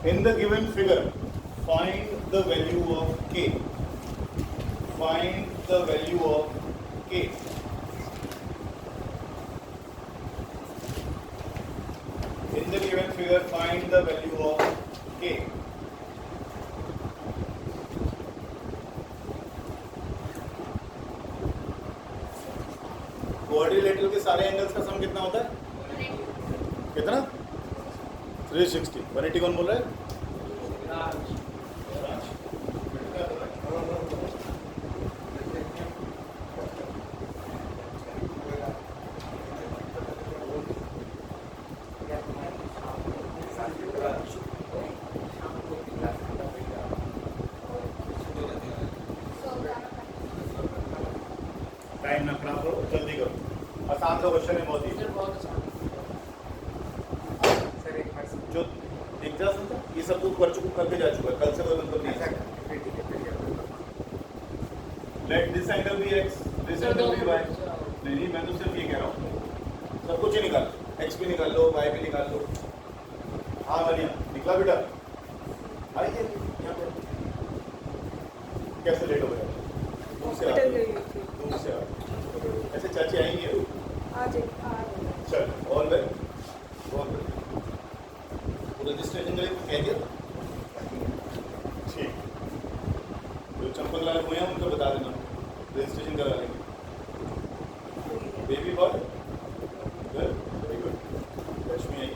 In the given figure, find the value of k. Find the value of k. In the given figure, find the value of k. Quadrilateral के सारे angles का सम कितना होता है? कितना? 360. 180 कौन बोल रहा है? टाइम ना खराब करो, जल्दी करो। आसान सा क्वेश्चन है बहुत ही। जो दिख जा सकता ये सब तो कर चुका करके जा चुका है, कल से कोई मतलब नहीं है। Let this angle be x, this angle be y। नहीं, मैं तो सिर्फ ये कह रहा हूँ सब कुछ ही निकाल, x भी निकाल लो, y भी निकाल लो। हाँ बढ़िया, निकला बेटा? आइए यहाँ पे। कैसे लेट हो गया? दूर से आ। ऐसे चाची आएंगे चल। ऑल वेल, रजिस्ट्रेशन कह दिया ठीक। जो चंपक लाल हुए हैं उनको बता देना, रजिस्ट्रेशन करा लेंगे। Baby boy very good. Lakshmi आई।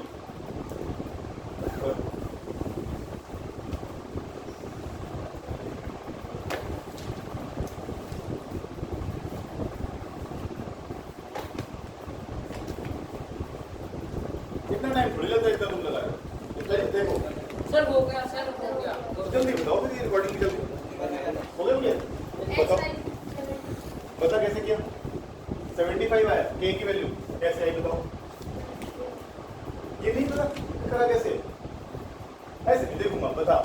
कितना टाइम थोड़ी लगता है इतना तुम लगाया? देखो सर हो गया, सर हो गया। जल्दी बताओ फिर, रिकॉर्डिंग की जल्दी हो गया मुझे बताओ। बता कैसे किया? 75 आया k की वैल्यू कैसे आई बताओ? ये नहीं पता करा कैसे? ऐसे भी देखूंगा, बता।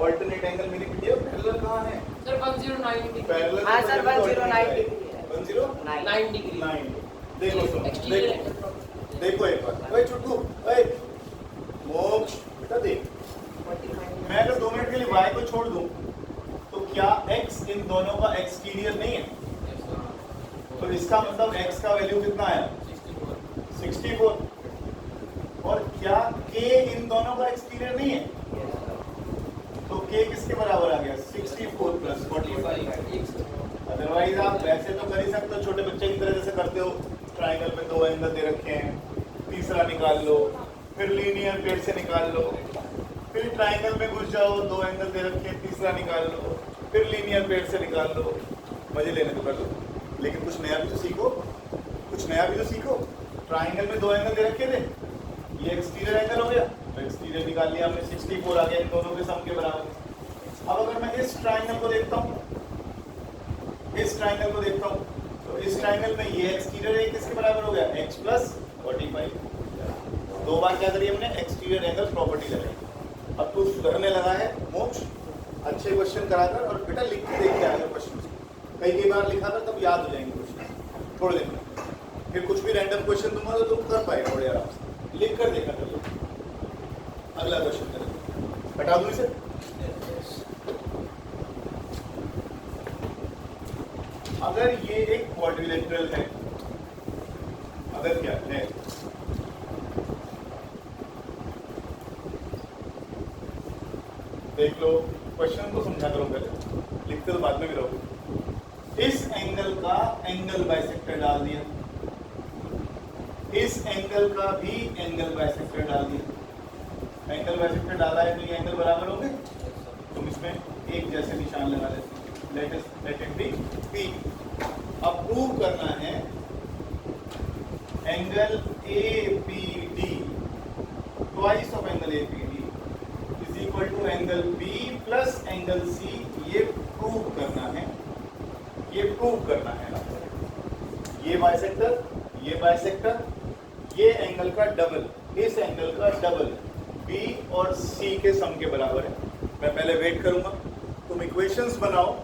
ऑल्टरनेट एंगल मेरी वीडियो पैरेलल कहाँ है? Sir 109 degree. पैरेलल हाँ सर 109 डिग्री है। 109 डिग्री। देखो सुनो, देखो एक बार। ओए छुट्टू, ओए मोक्ष बेटा देख, मैं अगर 2 मिनट के लिए y को छोड़ दूं तो क्या x इन दोनों का एक्सटीरियर नहीं है? तो इसका मतलब x का वैल्यू कितना आया? 64। और क्या k इन दोनों का एक्सटीरियर नहीं है? तो k किसके बराबर आ गया? 64 प्लस 45। अदरवाइज आप वैसे तो कर ही सकते हो, छोटे बच्चे की तरह जैसे करते हो। ट्राइंगल में 2 एंगल दे रखे हैं, तीसरा निकाल लो, फिर लीनियर पेड़ से निकाल लो, फिर ट्राइंगल में घुस जाओ, 2 एंगल दे रखे हैं, तीसरा निकाल लो, फिर लीनियर पेड़ से निकाल लो। मजे लेने तो कर लो, लेकिन कुछ नया भी तो सीखो, कुछ नया भी तो सीखो। ट्राइंगल में 2 एंगल दे रखे थे, ये एक्सटीरियर एंगल हो गया, तो एक्सटीरियर निकाल लिया हमने, 64 आ गया इन दोनों के सम के बराबर। अब अगर मैं इस ट्राइंगल को देखता हूँ, इस ट्राइंगल को देखता हूँ, तो इस ट्राइंगल में ये एक्सटीरियर है किसके बराबर हो गया? x plus 45। 2 बार क्या करी हमने? एक्सटीरियर एंगल प्रॉपर्टी लगाई। अब तू सुधरने लगा है मोक्ष, अच्छे क्वेश्चन कराकर और बेटा लिख के देख के आएगा क्वेश्चन। कई बार लिखा था तब याद हो जाएंगे क्वेश्चन थोड़े दिन में। फिर कुछ भी रैंडम क्वेश्चन दूंगा तो तुम कर पाएगा थोड़े आराम से, लिख कर देखा कर लो। अगला क्वेश्चन करें, हटा दूं इसे। अगर ये एक क्वाड्रिलेटरल है, अगर क्या है, देख लो क्वेश्चन को समझा करो पहले, लिखते तो बाद में भी रहो। इस एंगल का एंगल बाइसेक्टर डाल दिया, इस एंगल का भी एंगल बाइसेक्टर डाल दिया। एंगल बाइसेक्टर डाला है तो ये एंगल बराबर होंगे। तुम इसमें एक जैसे निशान लगा लेते, लेट इट बी P। अब प्रूव करना है angle APD twice of angle APD is equal to angle B plus angle C। ये प्रूव करना है, ये प्रूव करना है। ये बाइसेक्टर, ये बाइसेक्टर, ये एंगल का डबल, इस एंगल का डबल B और C के सम के बराबर है। मैं पहले वेट करूंगा, तुम इक्वेशंस बनाओ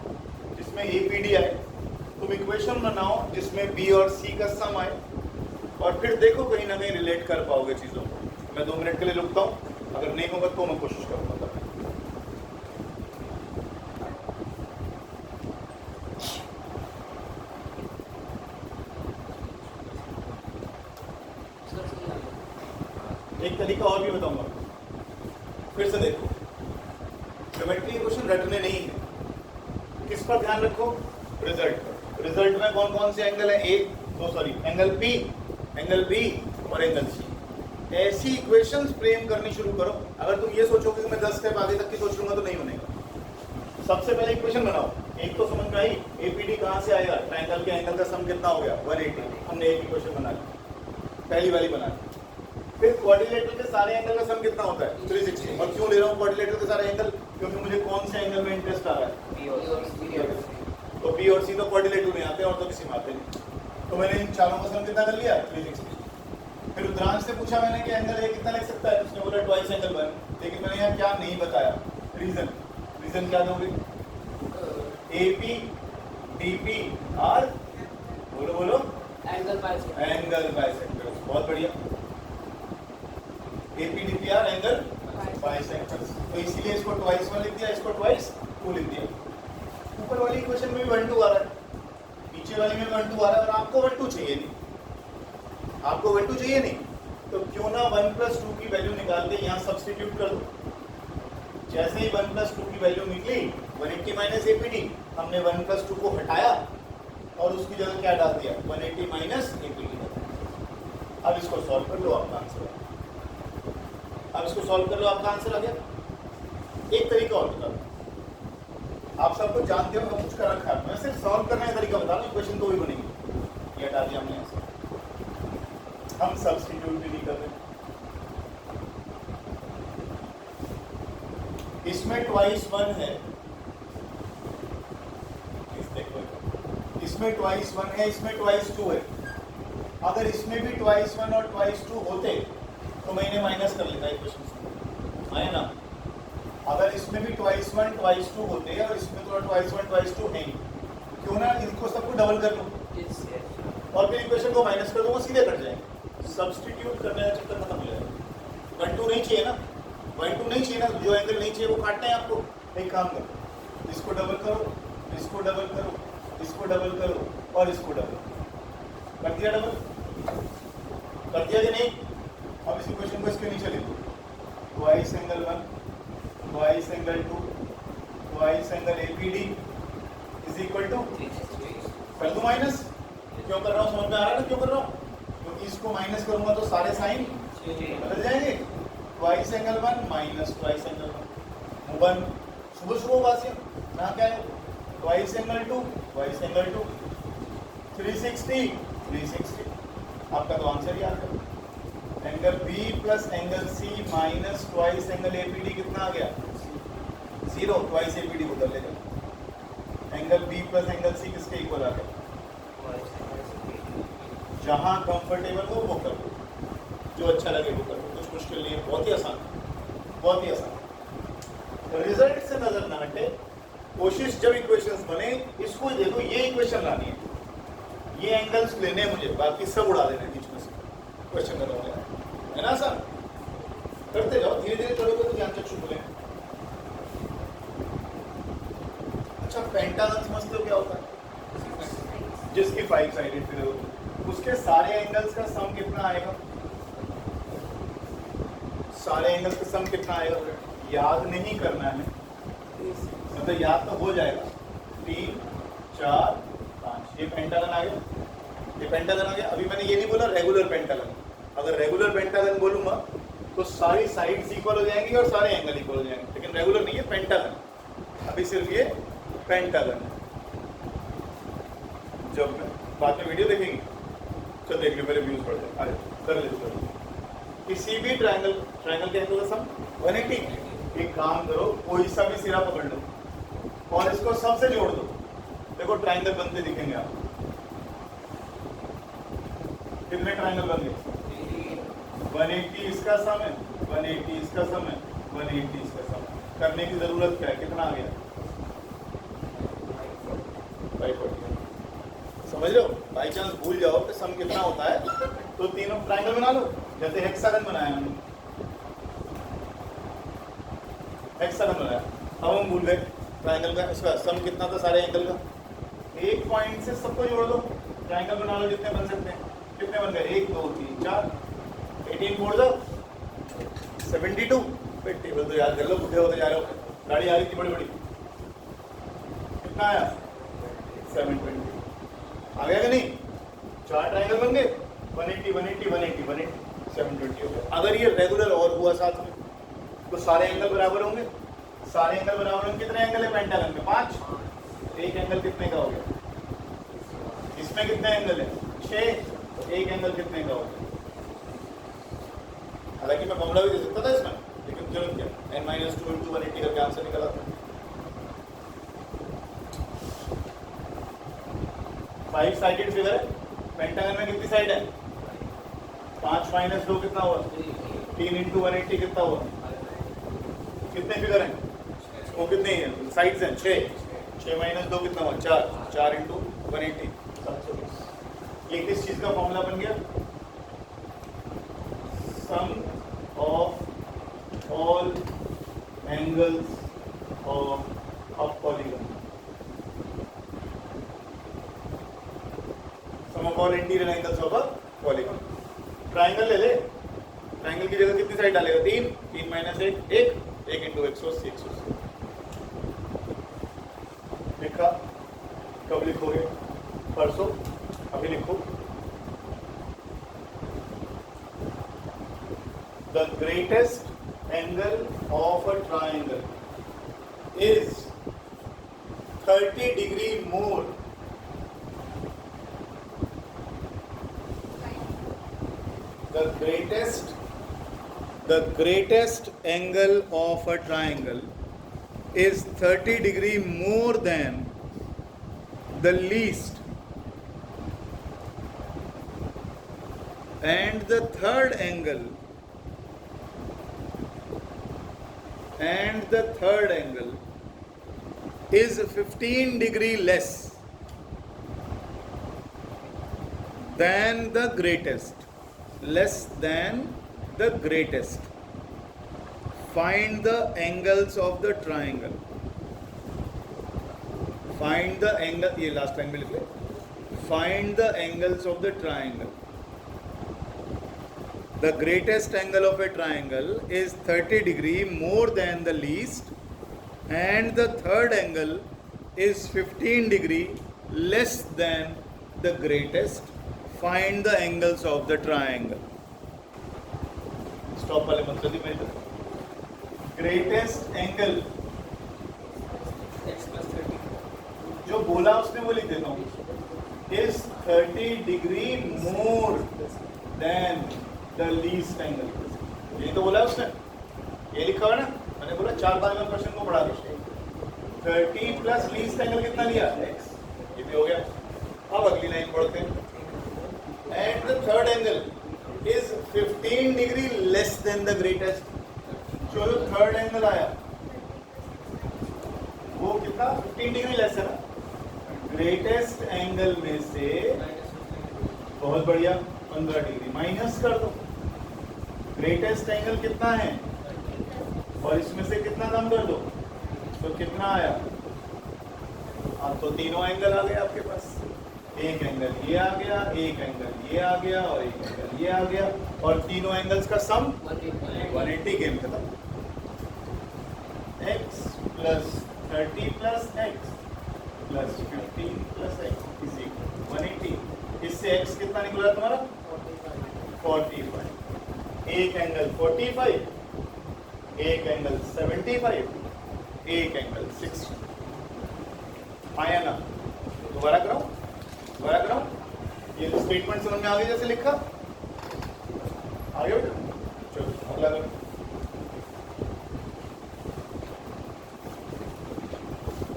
जिसमें APD आए, तुम इक्वेशन बनाओ जिसमें B और C का सम आए, और फिर देखो कहीं ना कहीं रिलेट कर पाओगे चीज़ों को। मैं 2 मिनट के लिए रुकता हूँ, अगर नहीं होगा तो मैं कोशिश करूँगा। एक तरीका और भी बताऊंगा, फिर से देखो। ज्योमेट्री के क्वेश्चन रटने नहीं है, किस पर ध्यान रखो? रिजल्ट पर। रिजल्ट में कौन कौन से एंगल है? एंगल पी, एंगल बी और एंगल सी। ऐसी इक्वेशंस फ्रेम करनी शुरू करो। अगर तुम ये सोचोगे कि मैं 10 स्टेप आगे तक की सोच लूंगा तो नहीं बनेगा। सबसे पहले इक्वेशन बनाओ। एक तो समझ में आई, एपीडी कहाँ से आएगा? ट्रायंगल के एंगल का सम कितना हो गया? 180। हमने एक इक्वेशन बना ली, पहली वाली बना ली। फिर क्वाड्रिलेटरल के सारे एंगल का सम कितना होता है? 360। और क्यों ले रहा हूँ क्वाड्रिलेटरल के सारे एंगल? क्योंकि मुझे कौन से एंगल में इंटरेस्ट आ रहा है? तो बी और सी तो क्वाड्रिलेटरल में आते हैं और तो किसी में आते नहीं। तो मैंने इन चारों का सम कितना कर लिया? 360। फिर रुद्रांश से पूछा मैंने कि एंगल ए कितना लिख सकता है? उसने बोला ट्वाइस एंगल 1। लेकिन मैंने यहाँ क्या नहीं बताया? रीजन क्या दोगे? एपी डीपी आर, बोलो एंगल बाइसेक्टर्स। बहुत बढ़िया। AP DP R angle bisectors. तो इसीलिए इसको ट्वाइस 1 लिख दिया, इसको ट्वाइस 2 लिख दिया। ऊपर वाली इक्वेशन में भी 1 2 आ रहा है, नीचे वाली में 1 2 आ रहा है, और आपको 1 2 चाहिए नहीं। आपको 1 2 चाहिए नहीं तो क्यों ना 1 + 2 की वैल्यू निकाल के यहाँ सब्स्टिट्यूट कर दो। जैसे ही 1 + 2 की वैल्यू निकली 180 माइनस एपीडी, हमने 1 + 2 को हटाया और उसकी जगह क्या डाल दिया? 180 माइनस एपीडी। अब इसको सॉल्व कर लो, आपका आंसर आ गया। एक तरीका और बता दो, आप सबको जानते हो, कुछ कर रखा है, मैं सिर्फ सॉल्व करने का तरीका बता रहा हूँ। इक्वेशन तो वही बनेगी। ये हटा दिया हमने ऐसे, हम सब्स्टिट्यूट भी नहीं कर रहे। इसमें ट्वाइस 1 है, इसमें ट्वाइस 1 है, इसमें ट्वाइस 2 है। अगर इसमें भी ट्वाइस 1 और ट्वाइस 2 होते तो मैं इन्हें माइनस कर लेता इक्वेशन से, आया ना? अगर इसमें भी ट्वाइस 1 ट्वाइस 2 होते और इसमें तो ट्वाइस 1 ट्वाइस 2 है, क्यों ना इनको सबको डबल कर लो और फिर इक्वेशन को माइनस कर दूंगा, सीधे कट जाएंगे। सब्स्टिट्यूट करने का चक्कर खत्म हो जाएगा। 1 2 नहीं चाहिए ना, 1 2 नहीं चाहिए ना, जो एंगल नहीं चाहिए वो काटना है आपको। एक काम करो, इसको डबल करो, इसको डबल करो, इसको डबल करो और इसको डबल कर दिया। डबल कर दिया कि नहीं? अब इस इक्वेशन को इसके नीचे लिखो, twice angle 1 twice angle 2 twice angle APD is equal to, कर दो माइनस। क्यों कर रहा हूँ? समझ में आ रहा है ना क्यों कर रहा हूँ? क्योंकि इसको माइनस करूंगा तो सारे साइन बदल जाएंगे। Twice angle 1 minus twice angle 1, सुबह बात है। यहाँ क्या है? Twice angle 2 twice angle 2, 360। आपका तो आंसर ही आ गया। Angle B plus angle C minus twice angle APD कितना आ गया? 0। ट्वाइस एपीडी को कर लेगा। Angle B plus angle C किसके इक्वल आ गया? जहां कंफर्टेबल हो वो करो, जो अच्छा लगे वो करो, कुछ मुश्किल नहीं है, बहुत ही आसान, बहुत ही आसान। रिजल्ट से नजर ना हटे, कोशिश जब इक्वेशंस बने इसको ही देखो। ये इक्वेशन लानी है, ये एंगल्स लेने हैं मुझे, बाकी सब उड़ा देने बीच में से। क्वेश्चन करवाने है ना सर? करते जाओ, धीरे धीरे करोगे तो ज्ञान चक्षु खुलेंगे। अच्छा, पेंटागन समझते हो क्या होता है? जिसकी 5 साइडेड फिगर होती है, उसके सारे एंगल्स का सम कितना आएगा? सारे एंगल्स का सम कितना आएगा? याद नहीं करना है, मतलब याद तो हो जाएगा। 3 4 5, ये पेंटागन आ गया, ये पेंटागन आ गया। अभी मैंने ये नहीं बोला रेगुलर पेंटागन। अगर रेगुलर पेंटागन बोलूंगा तो सारी साइड्स इक्वल हो जाएंगी और सारे एंगल इक्वल हो जाएंगे, लेकिन रेगुलर नहीं है, पेंटागन। अभी सिर्फ ये पेंटागन है। जब बाद में वीडियो देखेंगे, चल देख लो, मेरे व्यूज पड़ जाए। अरे कर ले, किसी भी ट्रायंगल के एंगल का सम 180। एक काम करो, कोई सा भी सिरा पकड़ लो और इसको सबसे जोड़ दो, देखो ट्रायंगल बनते दिखेंगे आपको। कितने ट्रायंगल बन गए? 180 इसका सम है, 180 इसका सम है, 180 इसका सम है। करने की जरूरत क्या है? कितना आ गया? 540। समझ लो, बाई चांस भूल जाओ कि सम कितना होता है तो तीनों ट्राइंगल बना लो, जैसे हेक्सागन बनाया हमने, हेक्सागन बनाया। अब हम भूल गए ट्राइंगल का इसका सम कितना था सारे एंगल का, एक पॉइंट से सबको जोड़ दो, ट्राइंगल बना लो जितने बन सकते हैं। कितने बन गए, 1 2 3 4, 18 फोड़ दो 72। फिर टेबल तो याद कर लो, बुढ़े होते जा रहे हो, गाड़ी आ रही थी बड़ी बड़ी। कितना आया, 720 आ गया कि नहीं? 4 ट्राइंगल बन गए, 180 180 180 180 720 हो गया। अगर ये रेगुलर और हुआ साथ में तो सारे एंगल बराबर होंगे, सारे एंगल बराबर होंगे। कितने एंगल है पेंटागन में, 5। एक एंगल कितने का हो गया, इसमें कितने एंगल है, 6। एक एंगल कितने का हो गया। हालांकि मैं फॉर्मूला भी दे सकता था इसमें, लेकिन जरूरत क्या, n-2 × 180 करके आंसर निकला था। 5 साइडेड फिगर है, पेंटागन में कितनी साइड है, 5 - 2 कितना हुआ, 3 × 180 कितना हुआ। कितने फिगर हैं, वो कितने हैं साइड्स हैं, 6। 6 - 2 कितना हुआ, 4। 4 × 180 720। ये किस चीज का फॉर्मूला बन गया, sum of all angles of a polygon, sum of all interior angles of a polygon. Triangle ले ले, ट्राइंगल की जगह कितनी साइड डालेगा, 3। 3 - 1 1 1 × 180 180 लिखा। कब लिखोगे, परसों, अभी लिखो। The greatest angle of a triangle is 30 degree more the greatest angle of a triangle is 30 degree more than the least, and the third angle is 15 degree less than the greatest, less than the greatest. Find the angles of the triangle. Find the angle, ये last line में लिख ले, find the angles of the triangle. The greatest angle of a triangle is 30 degree more than the least, and the third angle is 15 degree less than the greatest. Find the angles of the triangle. Stop वाले मतलब ही मेरी तरफ। Greatest angle x + 30 जो बोला उसने वो लिख देता हूँ, is 30 degree more than the least angle. यही तो बोला है उसने, ये लिखा हुआ ना, मैंने बोला 4 बार में क्वेश्चन को पढ़ा दो। 30 प्लस लीस्ट एंगल कितना लिया, x, ये भी हो गया। अब अगली लाइन पढ़ते हैं। And the third angle is 15 degree less than the greatest. जो थर्ड एंगल आया वो कितना, 15 डिग्री लेस है ना ग्रेटेस्ट एंगल में से। बहुत बढ़िया, 15 डिग्री माइनस कर दो। ग्रेटेस्ट एंगल कितना है और इसमें से कितना कम कर दो, तो कितना आया। अब तो तीनों एंगल आ गए आपके पास, एक एंगल ये आ गया, एक एंगल ये आ गया और एक एंगल ये आ गया, और तीनों एंगल्स का सम 180। गेम खत्म। x + 30 + x + 15 + x is equal 180। इससे x कितना निकला तुम्हारा, 45। एक एंगल 45, एक एंगल 75, एक एंगल 60। आया ना, दोबारा कराओ। ये स्टेटमेंट समझ में आ गई जैसे लिखा, आगे बेटा। चलो अगला करो।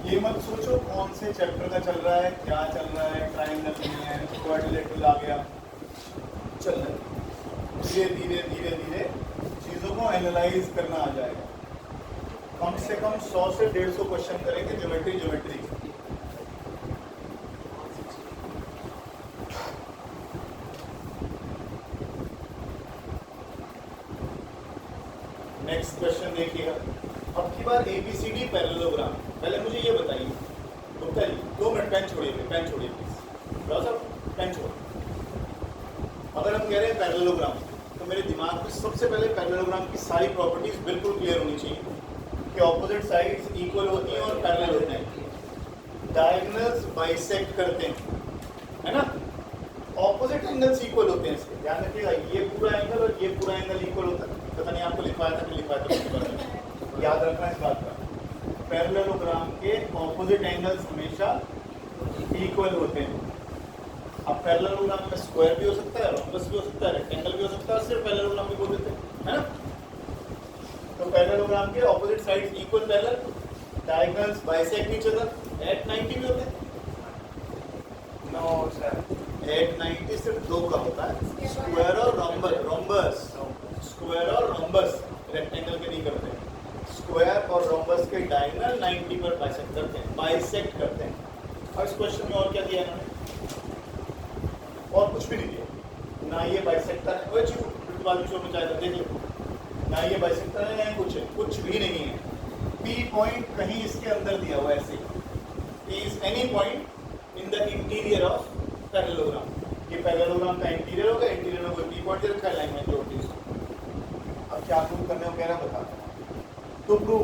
ये मत सोचो कौन से चैप्टर का चल रहा है, क्या चल रहा है, ट्रायंगल नहीं है, क्वाड्रिलेटरल आ गया, चल रहा है। धीरे धीरे चीज़ों को एनालाइज करना आ जाएगा। कम से कम 100 से 150 क्वेश्चन करेंगे ज्योमेट्री। नेक्स्ट क्वेश्चन देखिएगा। अब की बार ABCD पैरेललोग्राम। पहले मुझे ये बताइए गुप्ता जी, 2 मिनट पेन छोड़िए प्लीज। राव साहब पेन छोड़ो। अगर हम कह रहे हैं पैरेललोग्राम तो मेरे दिमाग में सबसे पहले पैरेललोग्राम की सारी प्रॉपर्टीज बिल्कुल क्लियर होनी चाहिए कि ऑपोजिट साइड्स इक्वल होती हैं और पैरेलल होते हैं, डायगोनल्स बाइसेक्ट करते हैं, है ना, ऑपोजिट एंगल्स इक्वल होते हैं। इसके ध्यान रखिएगा, ये पूरा एंगल और ये पूरा एंगल इक्वल होता है। पता नहीं आपको लिखवाया था कि लिखवाया था, याद रखना इस बात का। पैरेललोग्राम के ऑपोजिट एंगल्स हमेशा इक्वल होते हैं। अब पैरेललोग्राम में स्क्वायर भी हो सकता है, रोम्बस भी हो सकता है, रेक्टेंगल भी हो सकता है, सिर्फ पैरेललोग्राम भी बोल देते हैं, है ना। तो पैरेललोग्राम के opposite sides equal parallel, diagonals bisect each other at 90 भी होते हैं। नो सर, एट 90 सिर्फ 2 का होता है, स्क्वायर और रोम्बस। स्क्वायर और रोम्बस रेक्टेंगल के नहीं करते। स्क्वायर और रोम्बस के डायगोनल 90 पर बाइसेक्ट करते हैं। और इस क्वेश्चन में और क्या दिया इन्होंने? और कुछ भी नहीं दिया। ना ये बाइसेक्टर है, कोई चीज बाजू शो में चाहे तो देख लो, ना ये बाइसेक्टर है, ना कुछ भी नहीं है। P पॉइंट कहीं इसके अंदर दिया हुआ है ऐसे, is any point in the interior of parallelogram. ये पैरेललोग्राम का इंटीरियर होगा, इंटीरियर में कोई P पॉइंट दे रखा है, लाइन में जोड़ती है। अब क्या प्रूव करने को कह रहा बता। तो प्रूव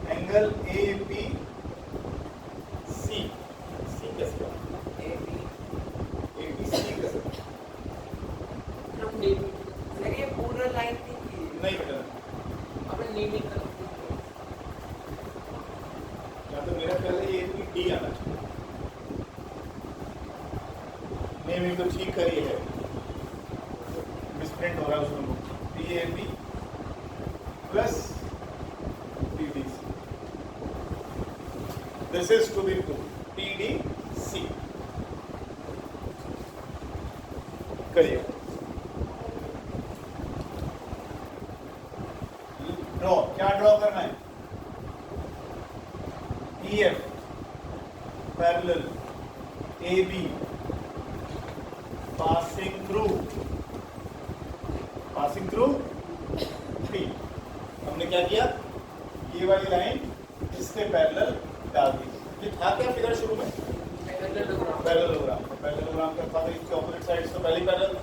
एंगल ABC कैसे ABC कैसे सर ये पूरा लाइन नहीं बेटा, अपने नीली या तो मेरा ख्याल है ये D आना चाहिए। नहीं मैं तो ठीक करी है, मिसप्रिंट हो रहा है उसमें। PAB plus PDC, this is to be prove. PDC करिए। ड्रॉ, क्या ड्रॉ करना है? EF parallel AB passing through P। हमने क्या किया? ये वाली लाइन इसके पैरेलल डाल दी। ये था क्या फिगर शुरू में? पैरेललोग्राम का था, इसके ऑपोजिट साइड्स तो पहले ही पैरेलल।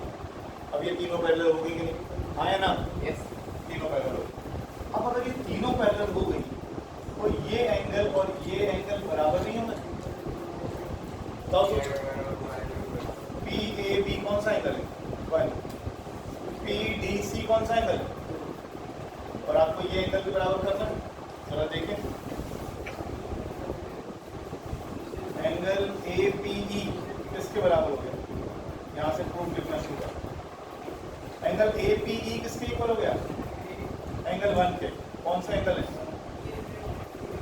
अब ये तीनों पैरेलल हो गई कि नहीं? हाँ या ना? यस। तीनों पैरेलल हो गई। अब अगर ये तीनों पैरेलल हो गई तो ये एंगल और ये एंगल बराबर नहीं होना चाहिए। तो PAB कौन सा एंगल है? PDC कौन सा एंगल है? और आपको ये एंगल भी बराबर करना है। जरा देखें, एंगल APE किसके बराबर हो गया? यहाँ से प्रूफ लिखना शुरू कर। एंगल APE किसके इक्वल हो गया? एंगल 1 के। कौन सा एंगल है?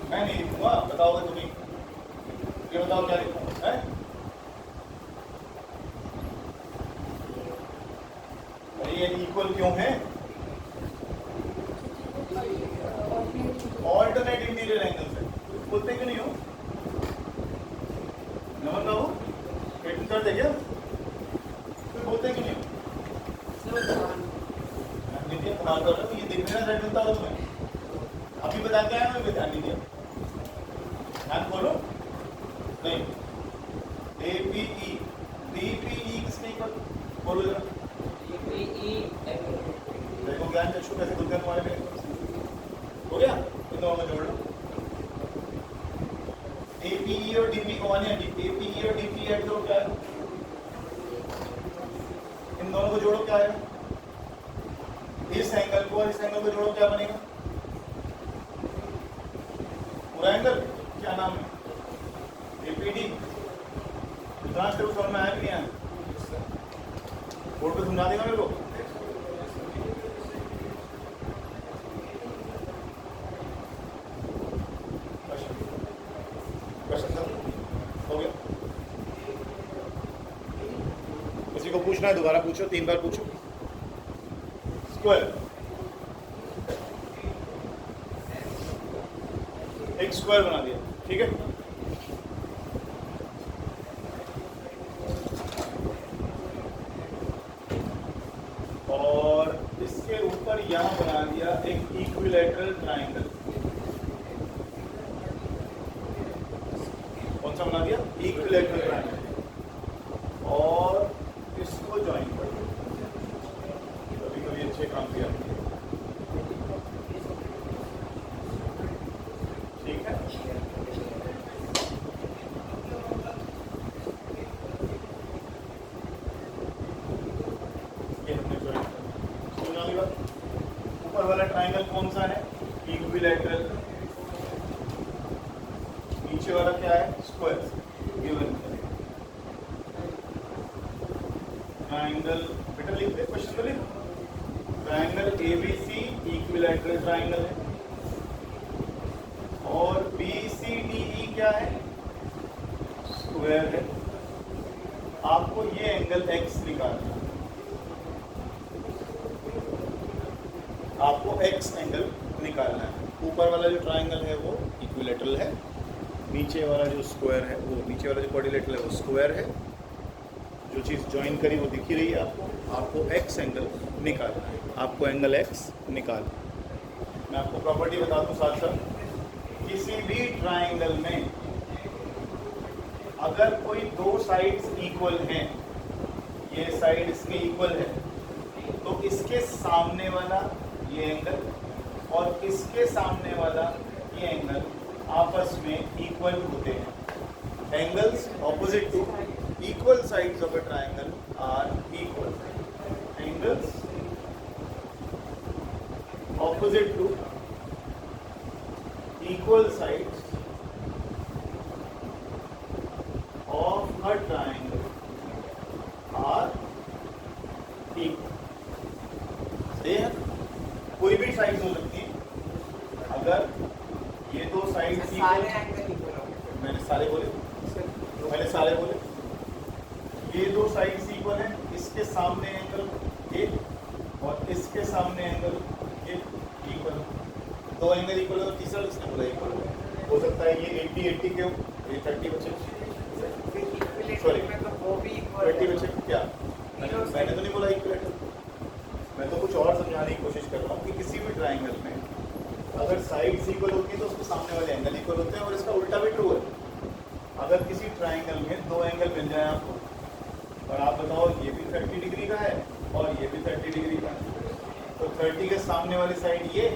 मैं नहीं लिखूंगा, बताओगे तुम्हें। ये बताओ क्या लिखूंगा है? अरे ये इक्वल क्यों है? ऑल्टरनेट इंटीरियर एंगल्स है, बोलते क्यों नहीं हो? नमन बाबू पेटर्न कर दे क्या? फिर बोलते क्यों नहीं हो? देखिए हाँ कर रहा हूँ, ये देखने का रेट मिलता हो तुम्हें। अभी बता के आया, मैं ध्यान नहीं दिया। ध्यान खोलो नहीं। APE DPE किसके इक्वल? बोलो जरा। देखो ज्ञान चक्षु कैसे खुलते हैं तुम्हारे में। हो गया? इन दोनों में जोड़ लो। APE और DPE कौन है? APE और DPE ऐड करो, क्या है? इन दोनों को जोड़ो, क्या है? इस एंगल को और इस एंगल को जोड़ो, क्या बनेगा? पूरा एंगल क्या नाम है? APD। इतना स्टेप समझ में आया कि नहीं आया? बोर्ड पे समझा देगा मेरे को। हो गया? किसी को पूछना है दोबारा पूछो, 3 बार पूछो। स्क्वायर, एक स्क्वायर बना दिया, ठीक है। और इसके ऊपर यहाँ बना दिया एक इक्विलैटरल ट्राइंगल। कौन सा बना दिया? Equilateral triangle. और इसको ज्वाइन कर दो। कभी कभी अच्छे काम किया, ठीक है। ये हमने ज्वाइन कर दिया। ऊपर वाला ट्राइंगल कौन सा है? इक्विलैटरल। नीचे वाला क्या है? स्क्वायर। गिवन ट्राइंगल, बेटा लिख दे, क्वेश्चन तो लिख। ट्राइंगल एबीसी इक्विलैटरल ट्राइंगल है, और बीसीडीई क्या है? स्क्वायर है। आपको ये एंगल एक्स निकालना है। आपको एक्स एंगल निकालना है। ऊपर वाला जो ट्राइंगल है वो इक्विलैटरल है, नीचे वाला जो स्क्वायर है वो, नीचे वाला जो क्वाड्रिलेटरल है वो स्क्वायर है। जो चीज़ ज्वाइन करी वो दिखी रही है आपको एक्स एंगल निकालना है। आपको एंगल एक्स निकालना। मैं आपको प्रॉपर्टी बता दूं साथ साथ। किसी भी ट्राइंगल में अगर कोई दो साइड्स इक्वल हैं, ये साइड इसके इक्वल है, तो इसके सामने वाला ये एंगल और इसके सामने वाला ये एंगल आपस में इक्वल होते हैं। Angles opposite to equal sides of a triangle are equal. Angles opposite to equal sides of a triangle are equal. सही है? कोई भी साइड हो सकती है। अगर ये दो साइड सारे एंगल इक्वल होंगे। मैंने सारे बोले, ये दो साइड्स इक्वल हैं। इसके सामने एंगल ये और इसके सामने एंगल ये इक्वल। दो एंगल इक्वल है तो तीसरा किसने बोला इक्वल हो सकता है? ये 80 के हो, ये 30 बचे, सॉरी में तो वो भी इक्वल 20 बचे। क्या मैंने तो नहीं बोला इक्वल। मैं तो कुछ और समझाने की कोशिश कर रहा हूँ कि किसी भी ट्राइंगल में अगर साइड्स इक्वल होती है तो उसके सामने वाले एंगल इक्वल होते हैं, और इसका उल्टा भी ट्रू है। अगर किसी ट्राइंगल में दो एंगल मिल जाए आपको और आप बताओ ये भी 30 डिग्री का है और ये भी 30 डिग्री का है, तो 30 के सामने वाली साइड ये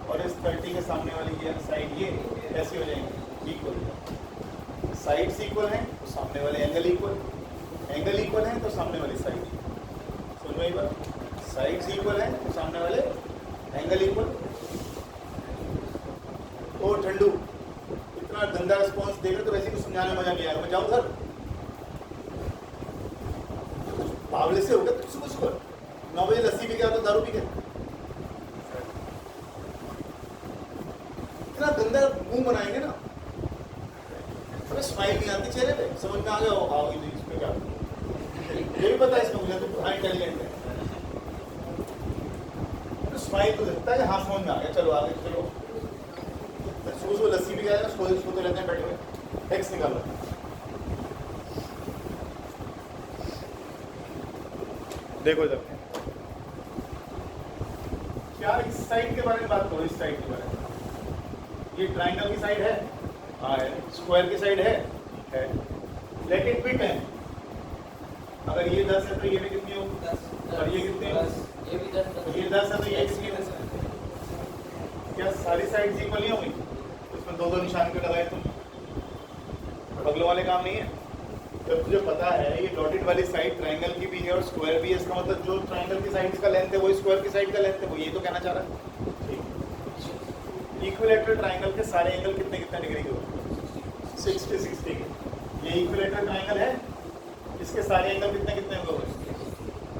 और इस 30 के सामने वाली ये साइड ये ऐसे हो जाएंगे इक्वल। साइड्स इक्वल हैं तो सामने वाले एंगल इक्वल, एंगल इक्वल हैं तो सामने वाली साइड। समझ में आई बात? साइड्स इक्वल हैं तो सामने वाले एंगल इक्वल। ओ ठंडू, इतना गंदा रिस्पॉन्स दे रहे तो वैसे कुछ समझाने में मजा नहीं आएगा। मैं जाऊँ घर? बावले से हो गया तो सुबह सुबह 9 बजे लस्सी पी के तो दारू पी के इतना गंदा मुंह बनाएंगे ना, अरे स्माइल नहीं आती चेहरे पे। समझ में आ गया होगा इसमें क्या, ये भी पता है इसमें मुझे, तो हाँ इंटेलिजेंट है। स्माइल तो दिखता है, हाँ समझ में आ गया, चलो आगे चलो। सुबह सुबह लस्सी भी गया ना, सोते रहते हैं बैठे हुए। एक्स निकालो, देखो इधर क्या इस साइड के बारे में बात करो। इस साइड के बारे में, ये ट्राइंगल की साइड है, हाँ है। स्क्वायर की साइड है। लेकिन फिट है। अगर ये 10 है तो ये भी कितनी होगी? 10। और ये कितने? 10। ये भी 10। तो ये 10 है तो ये कितनी 10 है? क्या सारी साइड इक्वल नहीं होंगी? इसमें दो दो निशान क्यों लगाए तुम? बगलों वाले काम नहीं है। जब तुझे पता है ये डॉटेड वाली साइड ट्राइंगल की भी है और स्क्वायर भी है, इसका मतलब जो ट्राइंगल की साइड का लेंथ है वही स्क्वायर की साइड का लेंथ है। वो ये तो कहना चाह रहा है। ठीक। इक्विलैटरल ट्राइंगल के सारे एंगल कितने कितने डिग्री के होंगे? 60 के। ये इक्विलैटरल ट्राइंगल है, इसके सारे एंगल कितने कितने होंगे?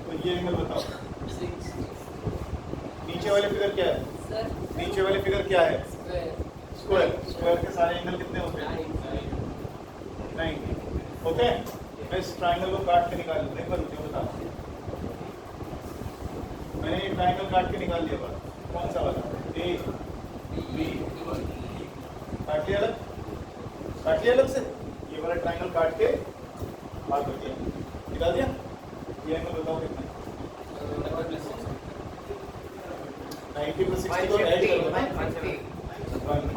तो ये एंगल बताओ। 6। नीचे वाले फिगर क्या है? सर नीचे वाले फिगर क्या है? स्क्वायर। स्क्वायर के सारे एंगल कितने होते हैं? 90 होते हैं। मैं इस ट्राइंगल को काट के निकाल लूँ, एक बार रुकिए बता। मैंने ये ट्राइंगल काट के निकाल लिया। बात कौन सा वाला? ए बी काट लिया अलग, काट लिया अलग से। ये वाला ट्राइंगल काट के बात कर दिया, निकाल दिया। ये एंगल बताओ कितना? 90 प्लस 60 को ऐड कर दो ना 150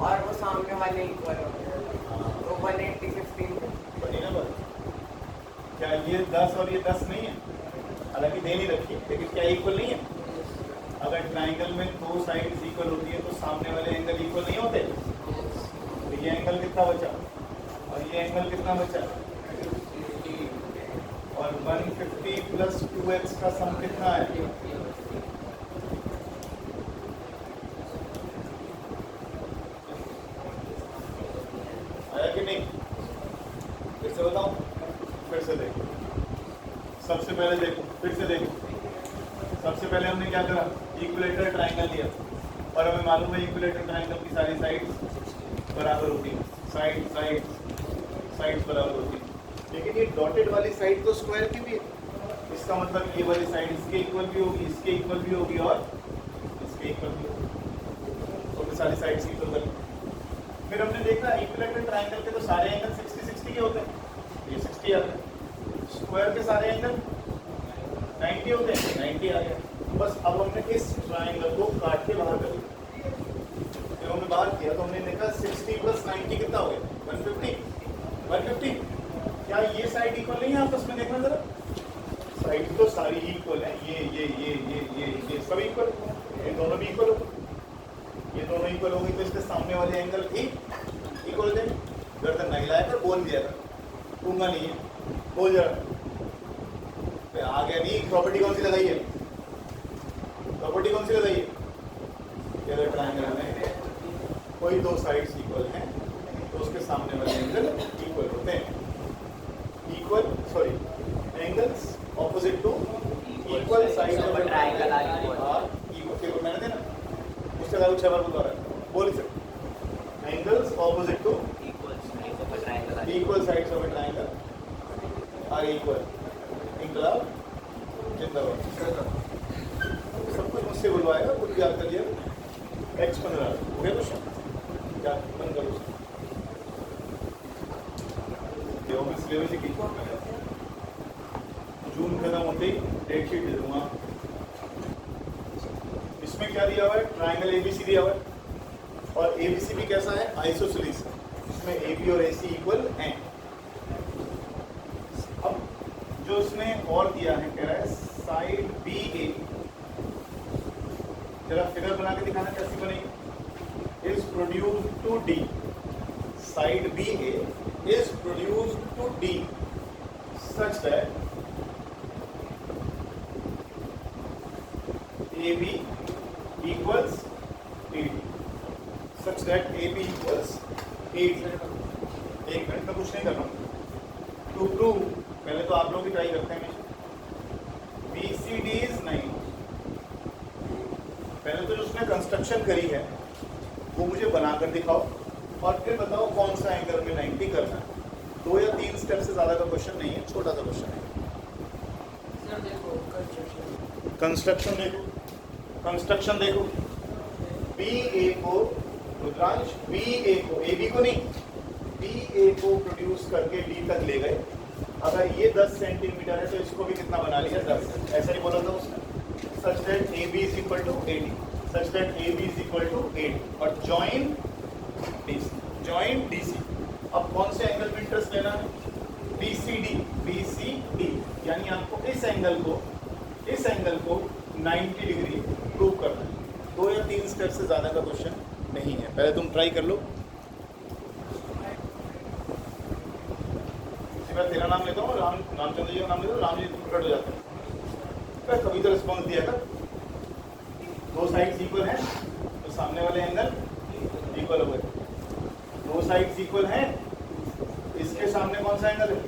और वो सामने वाले इक्वल हो गए तो 180 15 बनी ना बात। क्या ये 10 और ये 10 नहीं है? हालांकि दे नहीं रखी, लेकिन क्या इक्वल नहीं है? अगर ट्राइंगल में दो साइड्स इक्वल होती है तो सामने वाले एंगल इक्वल नहीं होते। तो ये एंगल कितना बचा और ये एंगल कितना बचा, और 150 प्लस 2x का सम कितना है? आया कि नहीं? फिर से बताओ, फिर से देखो, सबसे पहले देखो, फिर से देखो। सबसे पहले हमने क्या करा, इक्विलेटरल ट्राइंगल लिया और हमें मालूम है इक्विलेटरल ट्राइंगल की सारी साइड्स बराबर होती है, साइड्स बराबर होती है। लेकिन ये डॉटेड वाली साइड तो स्क्वायर की भी है, इसका मतलब ये वाली साइड इसके इक्वल भी होगी, इसके इक्वल भी होगी और इसके इक्वल भी होगी, तो फिर सारी साइड्स इक्वल कर। फिर हमने देखा इक्विलेटरल ट्राइंगल के तो सारे एंगल 60-60 के होते हैं, ये 60 आता है। स्क्वायर के सारे एंगल 90 होते हैं, 90 आ गया। बस अब हमने इस ट्राइंगल को काट के बाहर कर दिया। जब हमने बाहर किया तो हमने देखा 60 प्लस 90 कितना हो गया, 150। क्या ये साइड इक्वल नहीं है आपस में? देखना जरा, साइड तो सारी इक्वल है, ये सब इक्वल, ये दोनों भी इक्वल हो, ये दोनों इक्वल हो गई तो इसके सामने वाले एंगल भी इक्वल थे। गर्दन नहीं लाया कर, बोल दिया था, दूंगा नहीं है, बोल जरा आ गया नहीं। प्रॉपर्टी कौन सी लगाई है? प्रॉपर्टी कौन सी लगाई है? अगर ट्राइंगल में कोई दो साइड्स इक्वल हैं तो उसके सामने वाले एंगल इक्वल होते हैं। Angles opposite to equal side of a triangle are equal. देखो मैंने देना उससे अगर 6 बार बता रहा है, बोल सकते angles opposite to equal sides of a triangle are equal. इंकलाब जिंदाबाद। सब कुछ मुझसे बुलवाएगा, कुछ याद कर लिया। X15 हो गया क्वेश्चन, क्या बंद करो सिलेबस की जून खत्म होते ही डेट शीट दे दूंगा। इसमें क्या दिया हुआ है? ट्राइंगल एबीसी दिया हुआ है और एबीसी भी कैसा है? आइसोसेलेस। इसमें एबी और एसी इक्वल हैं। अब जो इसने और दिया है, कह रहा है साइड बी ए, जरा फिगर बना के दिखाना कैसी बनेगी। Is produced to D, side B A is produced to D such that A B equals A D, such that A B equals A D. एक मिनट में कुछ नहीं कर रहा हूँ। टू प्रूव, पहले तो आप लोग भी ट्राई करते हैं। B C D is 9। पहले तो जो उसने कंस्ट्रक्शन करी है वो मुझे बनाकर दिखाओ और फिर बताओ कौन सा एंगल में 90 करना है। 2 या 3 स्टेप से ज़्यादा का क्वेश्चन नहीं है, छोटा सा क्वेश्चन है। कंस्ट्रक्शन देखो, कंस्ट्रक्शन देखो। बी ए को रुद्रांश, बी ए को, ए बी को नहीं, बी ए को प्रोड्यूस करके डी तक ले गए। अगर ये 10 सेंटीमीटर है तो इसको भी कितना बना लिया? 10। ऐसा नहीं बोला था उसने? Such that A B is equal to 80, such that A B is equal to 80 और जॉइन डीसी, जॉइन डीसी। अब कौन से एंगल में इंटरेस्ट लेना है? बीसीडी, बीसीडी, यानी आपको इस एंगल को 90 डिग्री प्रूव करना है। 2 या 3 स्टेप से ज़्यादा का क्वेश्चन नहीं है। पहले तुम ट्राई कर लो। मैं तेरा नाम लेता हूँ, रामचंद्र जी का नाम लेता हूँ, राम जी प्रकट हो जाते हैं। कभी तो रिस्पॉन्स दिया था, 2 साइड्स इक्वल हैं तो सामने वाले एंगल इक्वल हो गए। 2 साइड्स इक्वल हैं, इसके सामने कौन सा एंगल है?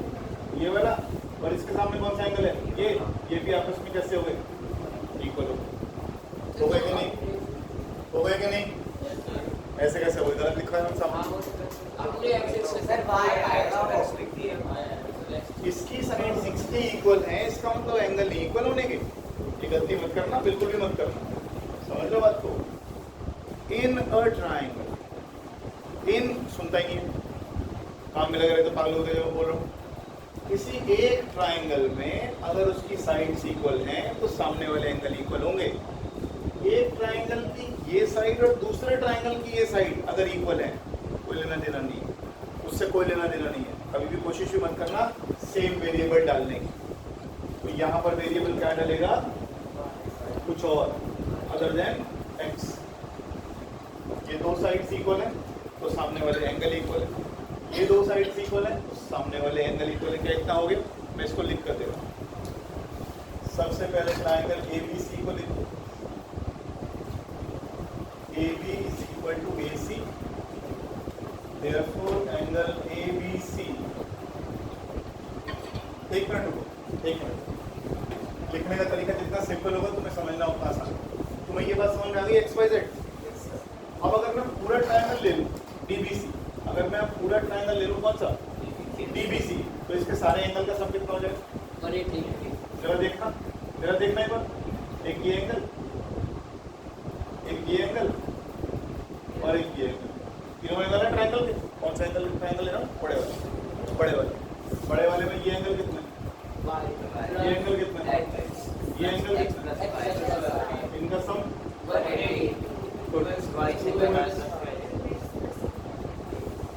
ये वाला, और इसके सामने कौन सा एंगल है? ये भी आपस में कैसे हो गए? इक्वल हो गए। हो गए कि नहीं? हो गए कि नहीं? ऐसे कैसे हो गए? गलत लिखा है सामने। इसकी साइड 60 इक्वल है, इसका मतलब एंगल नहीं इक्वल होने के। ये गलती मत करना, बिल्कुल भी मत करना। समझ लो बात को। इन अ ट्राइंगल, इन सुनता ही नहीं है, काम में लगे रहे तो पागल हो गए, बोल रहा हूँ। किसी एक ट्राइंगल में अगर उसकी साइड्स इक्वल हैं तो सामने वाले एंगल इक्वल होंगे। एक ट्राइंगल की ये साइड और दूसरे ट्राइंगल की ये साइड अगर इक्वल है, कोई लेना देना नहीं है, उससे कोई लेना देना नहीं है। कभी भी कोशिश भी मत करना सेम वेरिएबल डालने की। तो यहाँ पर वेरिएबल क्या डालेगा, कुछ और अदर देन x। ये दो साइड्स इक्वल है तो सामने वाले एंगल इक्वल है, ये दो साइड्स इक्वल है तो सामने वाले एंगल इक्वल है। क्या इतना हो गया? मैं इसको लिख कर दे रहा हूँ। सबसे पहले ट्राइंगल ABC को लिखो, AB is equal to AC, therefore angle ABC। एक मिनट रुको, एक मिनट। लिखने का तरीका जितना सिंपल होगा तुम्हें समझना उतना आसान। तुम्हें ये बात समझ में आ गई XYZ? अब अगर मैं पूरा ट्रायंगल ले लूं DBC, अगर मैं पूरा ट्रायंगल ले लूं कौन सा DBC, तो इसके सारे एंगल का सम कितना हो जाएगा? 180। जरा देखना एक बार। एक ये एंगल, एक ये एंगल और एक ये एंगल, तीनों एंगल है ट्रायंगल के। कौन सा एंगल ट्रायंगल लेना? बड़े वाले में ये एंगल कितना है? ये एंगल कितना है? ये एंगल कितना है? इनका सम 180 Plus y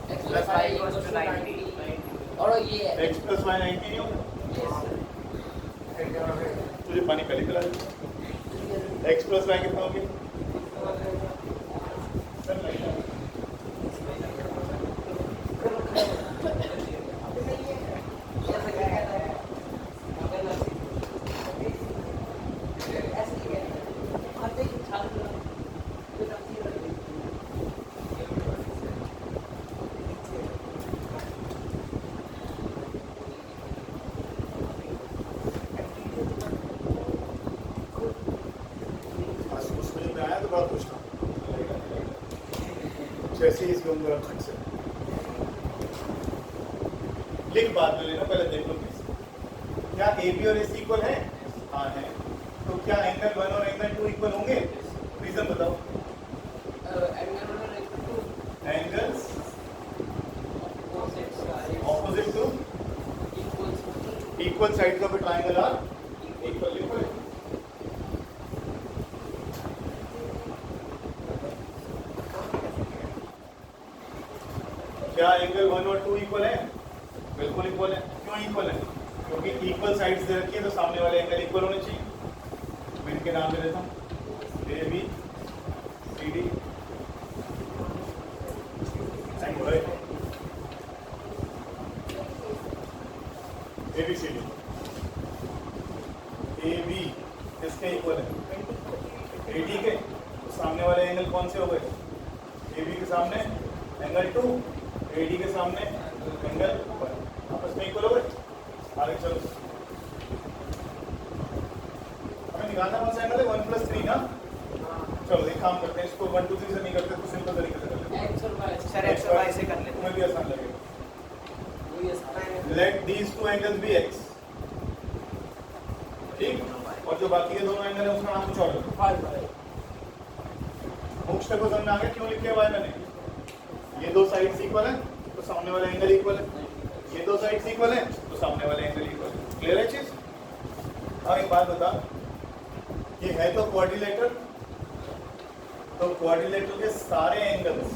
X plus y equals to 90 और ये x plus y 90 नहीं होगा? तुझे पानी पहले पिला दे। x plus y कितना हो गया? उसमें जब आया तो बड़ा खुश था, जैसे ही इसके उम्र खट से लिख बाद में लेना, पहले देख लो प्लीज। क्या AB और AC इक्वल है? हाँ है। तो क्या एंगल 1 और एंगल 2 इक्वल होंगे? रीजन बताओ। Angles opposite to equal sides of a triangle are equal. क्या एंगल 1 और 2 इक्वल है? बिल्कुल इक्वल है। क्यों इक्वल है? क्योंकि इक्वल साइड्स दे रखी है तो सामने वाले एंगल इक्वल होने चाहिए। मैं इनके नाम दे देता हूँ, AB CD ABCD। AB किसके इक्वल है? AD के। तो सामने वाले एंगल कौन से हो गए? AB के सामने एंगल 2, AD के सामने एंगल 1, आपस में इक्वल हो गए। आगे चलो, हमें निकालना कौन सा एंगल है? 1 + 3 ना। चलो एक काम करते हैं, इसको 1 2 3 से नहीं करते तो सिंपल तरीके से कर लेते हैं। X और Y सर x और y से कर लेते तुम्हें भी आसान लगेगा। हैं। Let these two angles be x, ठीक। और जो बाकी के दोनों एंगल है उसका नाम कुछ और रखो। मोक्ष को समझ में आ गया क्यों लिखे हुआ है मैंने? ये दो साइड्स इक्वल है तो सामने वाला एंगल इक्वल है, ये दो साइड्स इक्वल है तो सामने वाला एंगल इक्वल है। क्लियर है चीज? और एक बात बता, ये है तो क्वाड्रिलेटरल, तो क्वाड्रिलेटरल के सारे एंगल्स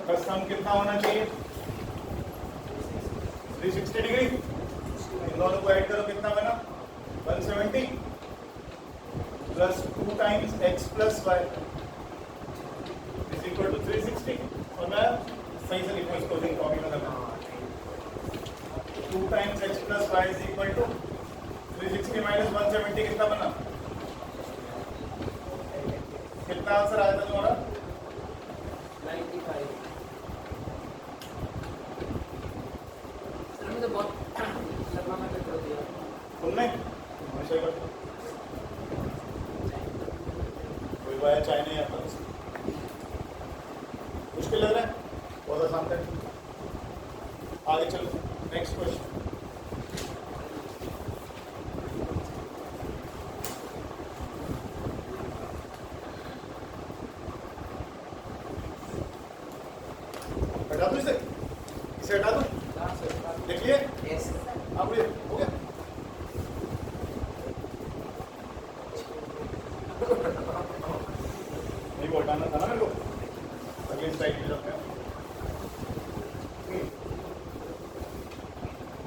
का सम कितना होना चाहिए? 360 डिग्री। इन दोनों को ऐड करो, कितना बना? 170 plus 2 times x plus y is equal to 360। और मैं सही से लिखूँ इसको, लिंक कॉपी में करना। 2 times x plus y is equal to 360 minus 170 कितना बना? कितना आंसर आया था तुम्हारा? 95। सर मैंने तो बहुत लंबा मेथड कर दिया। तुमने हमेशा करते कोई बाया चाय नहीं आता, मुश्किल लग रहा है? बहुत आसान है। आगे चलो, नेक्स्ट क्वेश्चन। हटा दो इसे हटा दो। लिख लिए? Yes. आप ये हो गया?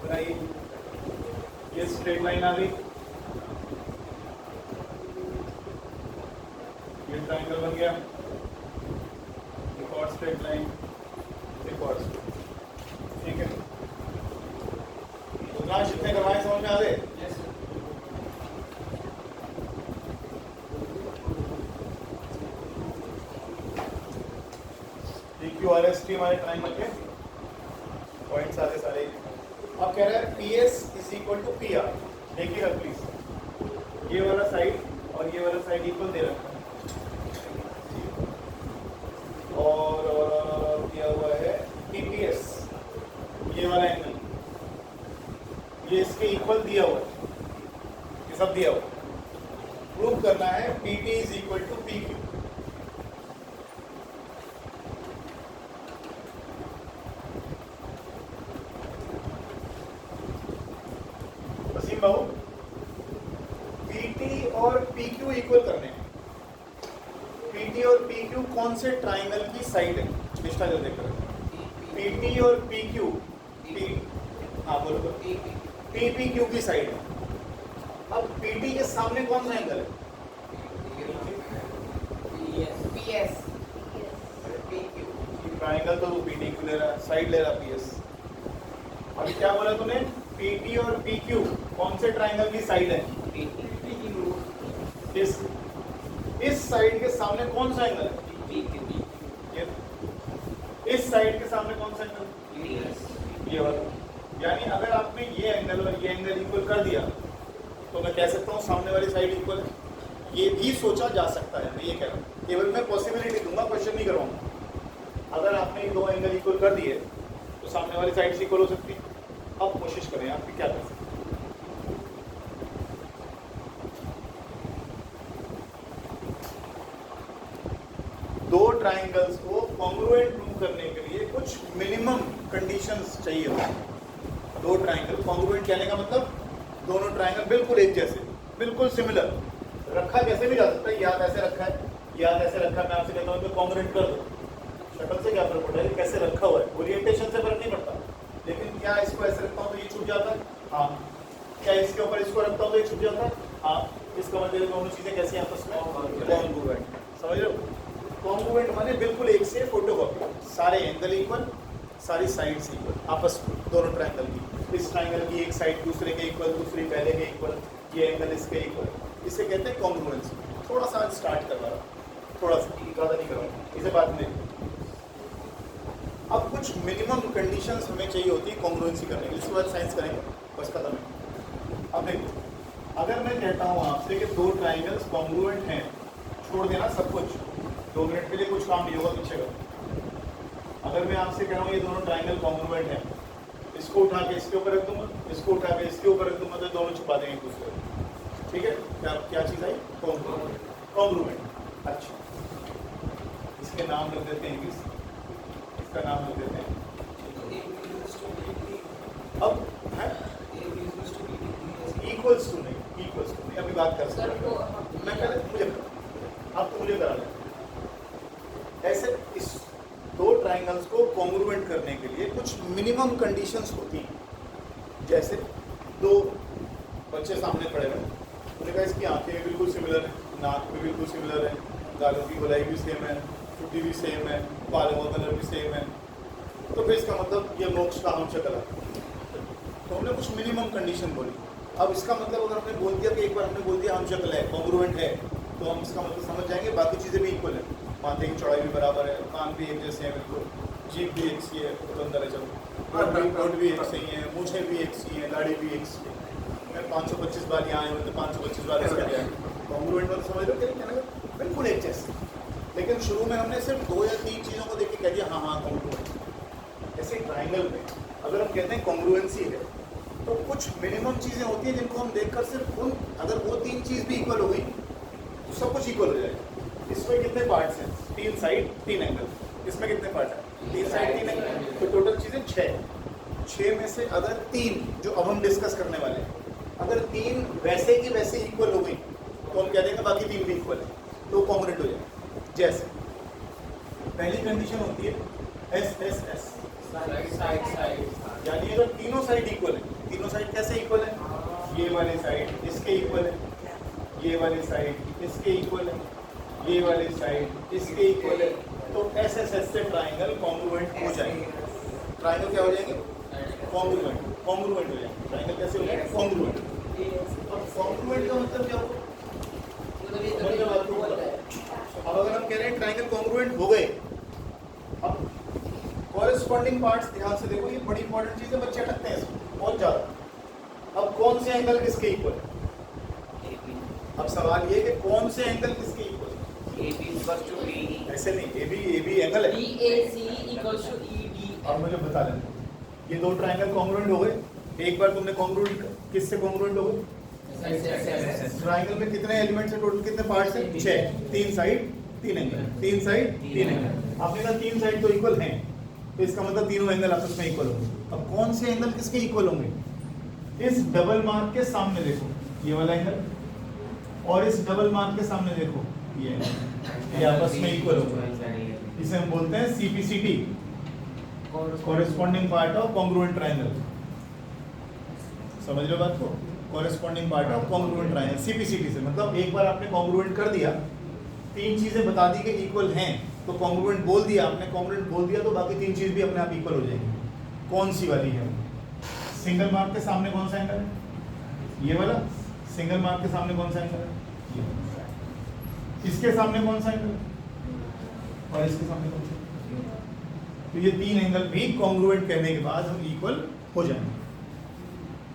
बनाइए, ये स्ट्रेट लाइन आ गई, ये ट्राइंगल बन गया, एक और स्ट्रेट लाइन, एक और स्ट्रेट, ठीक है। रुद्रांश जितने करवाए समझ में आ गए? PQRST हमारे ट्राइंगल के पॉइंट्स आते सारे। अब कह रहा है PS is equal to PR। देखिएगा प्लीज, ये वाला साइड और ये वाला साइड इक्वल दे रखा है, और दिया हुआ है PPS, ये वाला एंगल, ये इसके इक्वल दिया हुआ है, ये सब दिया हुआ है। प्रूव करना है PT is equal to PQ। Wasim बाबू, PT और PQ इक्वल करने हैं। PT और PQ कौन से ट्राइंगल की साइड है? निष्ठा जो देख रहे हैं, PT और PQ, हाँ बोलो, PPQ की साइड है। अब PT के सामने कौन सा एंगल है? PS PQ ट्राइंगल तो वो PTQ ले रहा है, साइड ले रहा है PS। अभी क्या बोला तूने? PT और PQ कौन से ट्राइंगल की साइड है? इस साइड के सामने कौन सा एंगल है? इस साइड के सामने कौन सा एंगल? ये वाला। यानी अगर आपने ये एंगल और ये एंगल इक्वल कर दिया तो मैं कह सकता हूँ सामने वाली साइड इक्वल है। ये भी सोचा जा सकता है, मैं ये कह रहा हूँ, केवल मैं पॉसिबिलिटी दूंगा, क्वेश्चन नहीं करवाऊंगा। अगर आपने ये दो एंगल इक्वल कर दिए तो सामने वाली साइड इक्वल हो सकती है। अब कोशिश करें आप क्या कर सकते हैं। दो ट्राइंगल्स को कॉन्ग्रुएंट प्रूव करने के लिए कुछ मिनिमम कंडीशंस चाहिए होती हैं। दो ट्राइंगल कॉन्ग्रुएंट कहने का मतलब दोनों ट्राइंगल बिल्कुल एक जैसे, बिल्कुल सिमिलर। रखा कैसे भी जा सकता है, याद ऐसे रखा है, याद ऐसे रखा है, मैं आपसे कहता हूँ तो कॉन्ग्रुएंट कर दो। शक्ल से क्या फर्क पड़ता है, कैसे रखा हुआ है, ओरिएंटेशन से फर्क नहीं पड़ता। लेकिन क्या इसको ऐसे रखता हूँ तो ये छूट जाता है? हाँ। क्या इसके ऊपर इसको रखता हूँ तो ये छूट जाता है? हाँ। इसका मतलब दोनों चीजें कैसी आपस में कॉन्ग्रुएंट, समझ रहे हो? कॉन्ग्रुएंट माने बिल्कुल एक से फोटोकॉपी, सारे एंगल इक्वल, सारी साइड्स इक्वल आपस में, दोनों ट्राइंगल की। इस ट्राइंगल की एक साइड दूसरे के इक्वल, दूसरी पहले के इक्वल, ये एंगल इसके इक्वल, इसे कहते हैं कॉन्ग्रुएंस। थोड़ा सा स्टार्ट करवा रहा हूँ, थोड़ा सा, ज़्यादा नहीं करवा, इसे बाद में। अब कुछ मिनिमम कंडीशंस हमें चाहिए होती है कॉन्ग्रुएंसी करने के लिए, इसके बाद साइंस करेंगे, बस खत्म है। अब देखो, अगर मैं कहता हूँ आपसे कि दो ट्राइंगल्स कॉन्ग्रुएंट हैं, छोड़ देना सब कुछ, 2 मिनट के लिए कुछ काम नहीं होगा पीछे का। अगर मैं आपसे कह रहा हूँ ये दोनों ट्राइंगल कॉन्ग्रुएंट हैं, इसको उठा के इसके ऊपर रख दूंगा, इसको उठा के इसके ऊपर रख दूंगा, तो दोनों छुपा देंगे एक दूसरे को। ठीक है? क्या चीज़ आई? कॉन्ग्रुएंट। अच्छा, इसके नाम रख देते हैं, इसका नाम रख देते हैं। अब इक्वल्स टू नहीं, अभी बात कर सकते हैं। मैं पहले मुझे आप तो मुझे करा लें। ऐसे इस दो ट्राइंगल्स को कॉन्ग्रुएंट करने के लिए कुछ मिनिमम कंडीशंस होती हैं। जैसे दो बच्चे सामने खड़े हैं, उन्होंने कहा इसकी आंखें भी बिल्कुल सिमिलर हैं, नाक भी बिल्कुल सिमिलर है, गालों की गोलाई भी सेम है, चुट्टी भी सेम है, बालों का कलर भी सेम है, तो फिर इसका मतलब ये मोक्ष का हम शक्ल है। तो हमने कुछ मिनिमम कंडीशन बोली। अब इसका मतलब अगर हमने बोल दिया कि एक बार हमने बोल दिया हम शक्ल है, कॉन्ग्रुएंट है, तो हम इसका मतलब समझ जाएंगे बाकी चीज़ें भी इक्वल है। माथे की चौड़ाई भी बराबर है, कान भी एक जैसे हैं बिल्कुल, जीभ भी एक सी है, तो अंदर है चलो, होठ भी एक सही है, मूछें भी एक सी हैं, दाढ़ी भी एक सी है। मैं 525 बार यहाँ आए हुए तो 525 बार इसका दिया है। कॉन्ग्रुएंट मतलब समझ लो क्या कहना है, बिल्कुल एक जैसे। लेकिन शुरू में हमने सिर्फ 2 या 3 चीज़ों को देख के कह दिया हाँ कॉन्ग्रुएंट। ऐसे ट्राइंगल में अगर हम कहते हैं कॉन्ग्रुएंसी है, तो कुछ मिनिमम चीज़ें होती हैं जिनको हम देखकर सिर्फ उन, अगर वो 3 चीज़ भी इक्वल हो गई तो सब कुछ इक्वल हो जाएगा। इसमें कितने पार्ट्स हैं? 3 साइड 3 एंगल। इसमें कितने पार्ट हैं? 3 साइड 3 एंगल, तो टोटल चीज़ें 6। 6 में से अगर 3 जो अब हम डिस्कस करने वाले हैं, अगर 3 वैसे की वैसे इक्वल हो गई तो हम कह देंगे बाकी 3 भी इक्वल है, तो कॉन्ग्रुएंट हो जाएगा। जैसे पहली कंडीशन होती है एस एस एस, यानी अगर तीनों साइड इक्वल है साइड कैसे इक्वल है? ये वाली साइड इसके इक्वल है, ये वाली साइड इसके इक्वल है, ये वाली साइड इसके इक्वल है। तो एस एस एस से ट्राइंगल कॉन्ग्रुएंट हो जाएंगे। ट्राइंगल क्या हो जाएंगे? कॉन्ग्रुएंट। कॉन्ग्रुएंट हो जाएंगे। ट्राइंगल कैसे हो जाएंगे? कॉन्ग्रुएंट। अब कॉन्ग्रुएंट का मतलब क्या होगा? अब अगर हम कह रहे हैं ट्राइंगल कॉन्ग्रुएंट हो गए, अब कॉरेस्पॉन्डिंग पार्ट्स ध्यान से देखो, ये बड़ी इंपॉर्टेंट चीज है, बच्चे अटकते हैं इसमें बहुत ज्यादा। अब कौन से एंगल किसके इक्वल है? अब सवाल ये कि कौन से एंगल किसके इक्वल है? ऐसे नहीं, ए बी एंगल है। अब मुझे बता लेना, ये दो ट्राइंगल कॉन्ग्रुएंट हो गए। एक बार तुमने कॉन्ग्रुएंट किससे कॉन्ग्रुएंट हो गए? ट्राइंगल में कितने एलिमेंट्स हैं टोटल, कितने पार्ट्स हैं? 6। 3 साइड 3 एंगल, 3 साइड 3 एंगल। आपने कहा 3 साइड तो इक्वल हैं, तो इसका मतलब तीनों एंगल आपस में इक्वल होंगे। अब कौन से एंगल किसके इक्वल होंगे? इस डबल मार्क के सामने देखो, ये वाला एंगल, और इस डबल मार्क के सामने देखो, ये आपस में इक्वल होंगे। इसे हम बोलते हैं CPCT, corresponding part of congruent triangle. समझ लो बात को? Corresponding part of congruent triangle, CPCT से मतलब एक बार आपने कॉन्ग्रुएंट कर दिया, 3 चीजें बता दी कि इक्वल हैं, तो कॉन्ग्रुएंट बोल दिया आपने, कॉन्ग्रुएंट बोल दिया तो बाकी 3 चीज भी अपने आप इक्वल हो जाएंगी। कौन सी वाली है? सिंगल मार्क के सामने कौन सा एंगल है? ये वाला। सिंगल मार्क के सामने कौन सा एंगल है? ये। इसके सामने कौन सा एंगल है? और इसके सामने कौन सा? तो ये 3 एंगल भी कॉन्ग्रुएंट कहने के बाद हम इक्वल हो जाएंगे।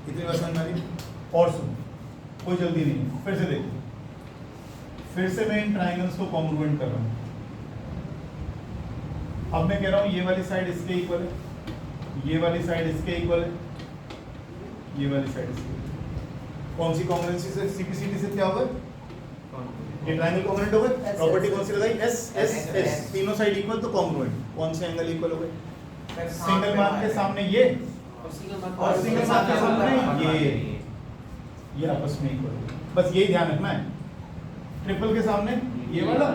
इतनी बात समझ में आ रही? और सुनो, कोई जल्दी नहीं, फिर से देखो, फिर से मैं इन ट्राइंगल्स को कॉन्ग्रुएंट कर रहा हूँ। अब मैं कह रहा हूँ ये वाली साइड इसके इक्वल है, ये वाली साइड इसके इक्वल है, ये वाली साइड इसके। कौन सी कॉन्ग्रुएंसी से, सीपीसीटी से क्या होगा? ये ट्राइंगल कॉन्ग्रुएंट हो गए। प्रॉपर्टी कौन सी लगाई? एस एस एस, तीनों साइड इक्वल तो कॉन्ग्रुएंट। कौन से एंगल इक्वल हो गए? सिंगल मार्क के सामने ये, और सिंगल मार्क के सामने ये आपस में इक्वल हो गए। बस यही ध्यान रखना है। ट्रिपल के सामने ये वाला,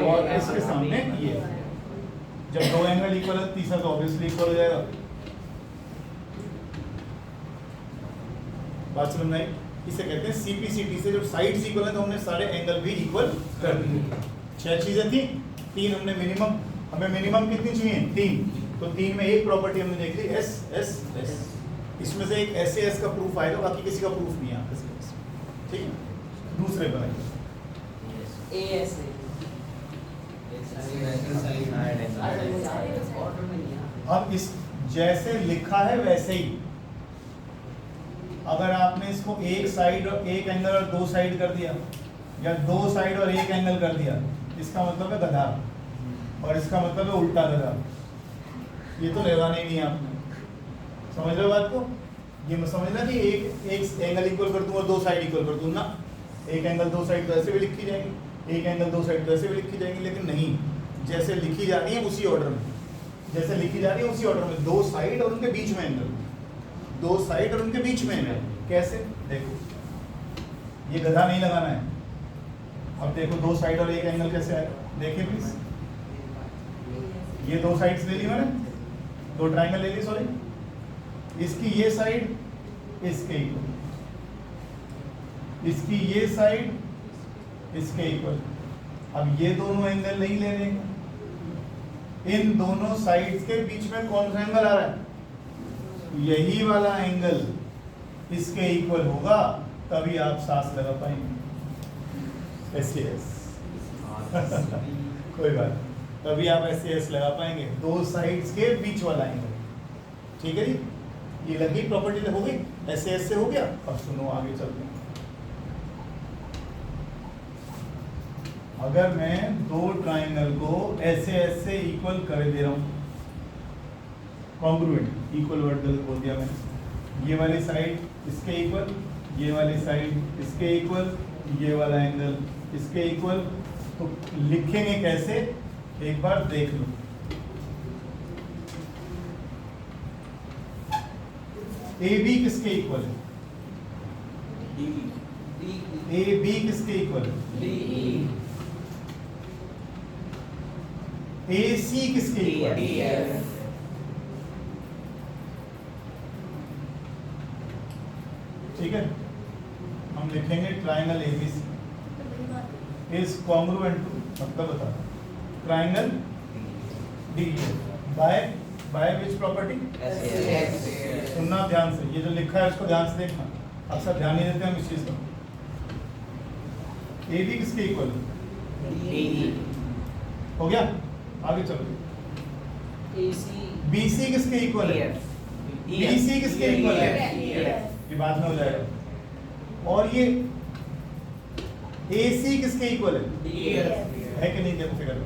और इसके सामने ये। जब 2 एंगल इक्वल है, तीसरा तो ऑब्वियसली इक्वल हो जाएगा। बात समझ में आई? इसे कहते हैं सीपीसीटी से, जब साइड्स इक्वल है तो हमने सारे एंगल भी इक्वल कर दिए। 6 चीजें थी, 3 हमने मिनिमम, हमें मिनिमम कितनी चाहिए? 3। तो 3 में एक प्रॉपर्टी हमने देख ली, एस एस एस। इसमें से एक एस एस का प्रूफ आएगा, बाकी किसी का प्रूफ नहीं है। ठीक है, दूसरे बनाइए। अब इस जैसे लिखा है वैसे ही, अगर आपने इसको एक साइड और एक एंगल और 2 साइड कर दिया, या 2 साइड और एक एंगल कर दिया, इसका मतलब है गधा, और इसका मतलब है उल्टा गधा। ये तो लगाना ही नहीं है आपने। समझ लो बात को? ये मत समझना कि एक एंगल इक्वल कर दूं और 2 साइड इक्वल कर दूं ना। एक एंगल 2 साइड तो ऐसे भी लिखी जाएंगी, एक एंगल 2 साइड तो ऐसे भी लिखी जाएंगी, लेकिन नहीं, जैसे लिखी जा रही है उसी ऑर्डर में, जैसे लिखी जा रही है उसी ऑर्डर में। 2 साइड और उनके बीच में एंगल, 2 साइड और उनके बीच में एंगल। कैसे? देखो, ये गधा नहीं लगाना है। अब देखो 2 साइड और एक एंगल कैसे आएगा, देखिए प्लीज। ये 2 साइड्स ले ली मैंने, 2 ट्राइंगल ले ली, सॉरी। इसकी ये साइड इसके इक्वल, इसकी ये साइड इसके इक्वल। अब ये दोनों एंगल नहीं ले लेंगे, इन दोनों साइड्स के बीच में कौन सा एंगल आ रहा है? यही वाला एंगल इसके इक्वल होगा, तभी आप सांस लगा पाएंगे। ऐसे कोई बात, तभी आप ऐसे लगा पाएंगे, 2 साइड्स के बीच वाला एंगल। ठीक है जी, ये लगी प्रॉपर्टी हो गई, ऐसे हो गया। अब सुनो, आगे चलते हैं। अगर मैं 2 ट्राइंगल को ऐसे इक्वल कर दे रहा हूं, कॉन्ग्रुएंट, इक्वल वर्ड गलत बोल दिया मैंने। ये वाली साइड इसके इक्वल, ये वाली साइड इसके इक्वल, ये वाला एंगल इसके इक्वल, तो लिखेंगे कैसे? एक बार देख लो। ए बी किसके इक्वल है? ए बी किसके इक्वल है? ए सी किसके इक्वल है? ठीक है, हम लिखेंगे triangle ABC is congruent to, मतलब बता triangle DEF by which property. सुनना ध्यान से, ये जो लिखा है उसको ध्यान से देखना, अक्सर ध्यान नहीं देते हम इस चीज का। AB किसके इक्वल है? हो गया, आगे चलो। BC किसके इक्वल है? BC किसके इक्वल है? ये बाद में हो जाएगा। और ये AC किसके इक्वल है कि नहीं? देखो फिगर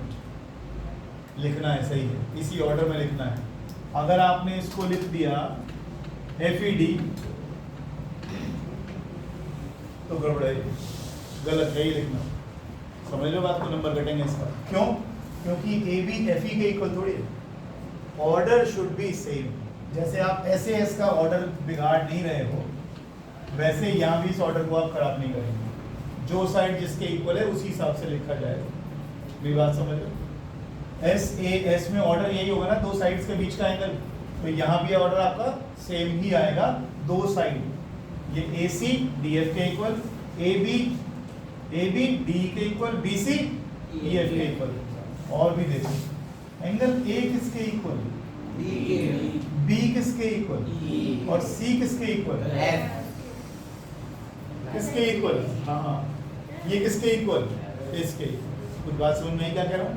लिखना है, सही है, इसी ऑर्डर में लिखना है। अगर आपने इसको लिख दिया FED तो गड़बड़ है, गलत है, ही लिखना। समझ लो बात को, नंबर कटेंगे इसका। क्यों? क्योंकि AB FE के इक्वल थोड़ी है। Order should be same. जैसे आप SAS का ऑर्डर बिगाड़ नहीं रहे हो, वैसे यहाँ भी इस ऑर्डर को आप खराब नहीं करेंगे। जो साइड जिसके इक्वल है उसी हिसाब से लिखा जाएगा। मेरी बात समझ लो। SAS में ऑर्डर यही होगा ना, दो साइड्स के बीच का एंगल, तो यहाँ भी ऑर्डर आपका सेम ही आएगा, दो साइड। ये AC DF के इक्वल, AB DE के इक्वल, BC EF के इक्वल। और भी देखो, एंगल A किसके इक्वल, B किसके इक्वल, और C किसके इक्वल, किसके इक्वल? हाँ, ये किसके इक्वल? इसके। कुछ बात समझ में आई क्या कह रहा हूँ?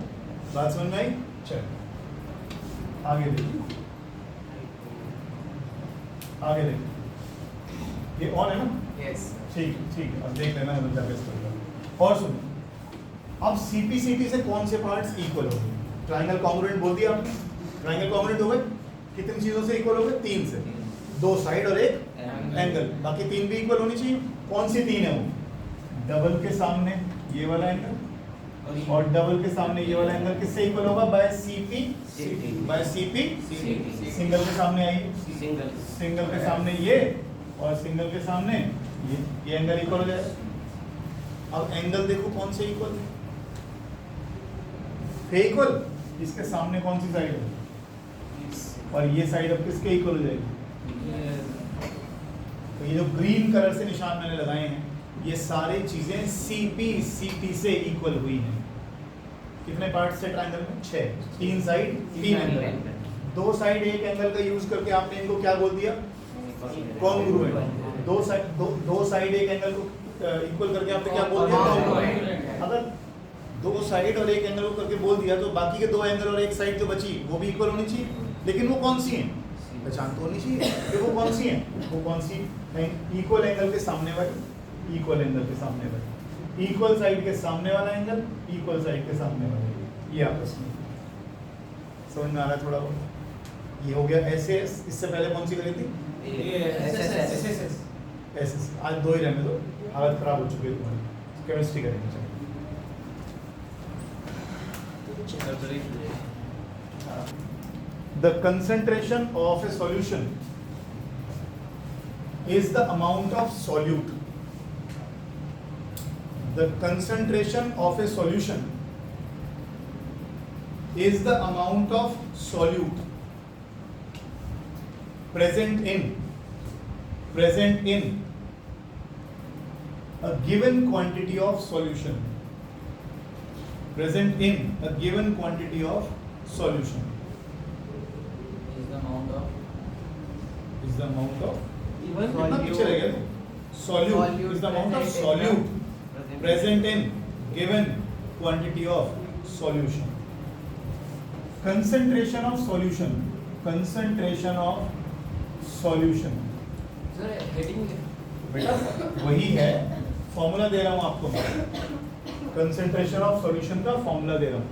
बात समझ में आई? चलो आगे देखिए, आगे देखिए, ये ऑन है ना? ठीक है, अब देख लेना है जाके इसको। और सुनो, अब CPCT से कौन से पार्ट्स इक्वल हो गए? ट्राइंगल कॉन्ग्रुएंट बोल दिया आपने, ट्राइंगल कॉन्ग्रुएंट हो गए। कितनी चीजों से इक्वल हो गए? 3 से, 2 साइड और एक एंगल, बाकी 3 भी इक्वल होनी चाहिए। कौन सी 3 है वो? डबल के सामने ये वाला एंगल, और डबल के सामने ये वाला एंगल किससे इक्वल होगा? By CP, by CP। Single के सामने आइए, सिंगल के सामने ये, और सिंगल के सामने ये एंगल इक्वल हो जाएगा। अब एंगल देखो कौन से इक्वल है? इक्वल। इसके सामने कौन सी साइड है? और ये साइड अब किसके इक्वल हो जाएगी? तो ये जो ग्रीन कलर से निशान मैंने लगाए हैं, ये सारी चीजें CPCT से इक्वल हुई हैं। कितने पार्ट से ट्रायंगल में? 6। 3 साइड 3 एंगल, 2 साइड एक एंगल का यूज करके आपने इनको क्या बोल दिया? कॉन्ग्रुएंट। 2 साइड एक एंगल को इक्वल करके आपने क्या बोल दिया? कॉन्ग्रुएंट। अगर 2 साइड और एक एंगल को करके बोल दिया तो बाकी के 2 एंगल और एक साइड जो बची वो भी इक्वल होनी चाहिए। लेकिन वो कौन सी है? पहचान तो होनी चाहिए कि वो कौन सी है। वो कौन सी? इक्वल एंगल के सामने वाली, इक्वल एंगल के सामने वाली, इक्वल साइड के सामने वाला एंगल, इक्वल साइड के सामने वाला, ये आपस में। समझ में आ रहा है थोड़ा बहुत? ये हो गया SAS। इससे पहले कौन सी करी थी? SS। आज 2 ही रहने दो, हालत खराब हो चुकी है तुम्हारी। केमिस्ट्री करेंगे। The concentration of a solution is the amount of solute. The concentration of a solution is the amount of solute present in a given quantity of solution. Present in a given quantity of solution. Is the amount of कितना पीछे रह गया? Solute is the amount of solute present in given quantity of solution. Concentration of solution. Concentration of solution. Sir heading बेटा वही है, formula दे रहा हूँ आपको। कंसंट्रेशन ऑफ सॉल्यूशन का फॉर्मूला दे रहा हूँ।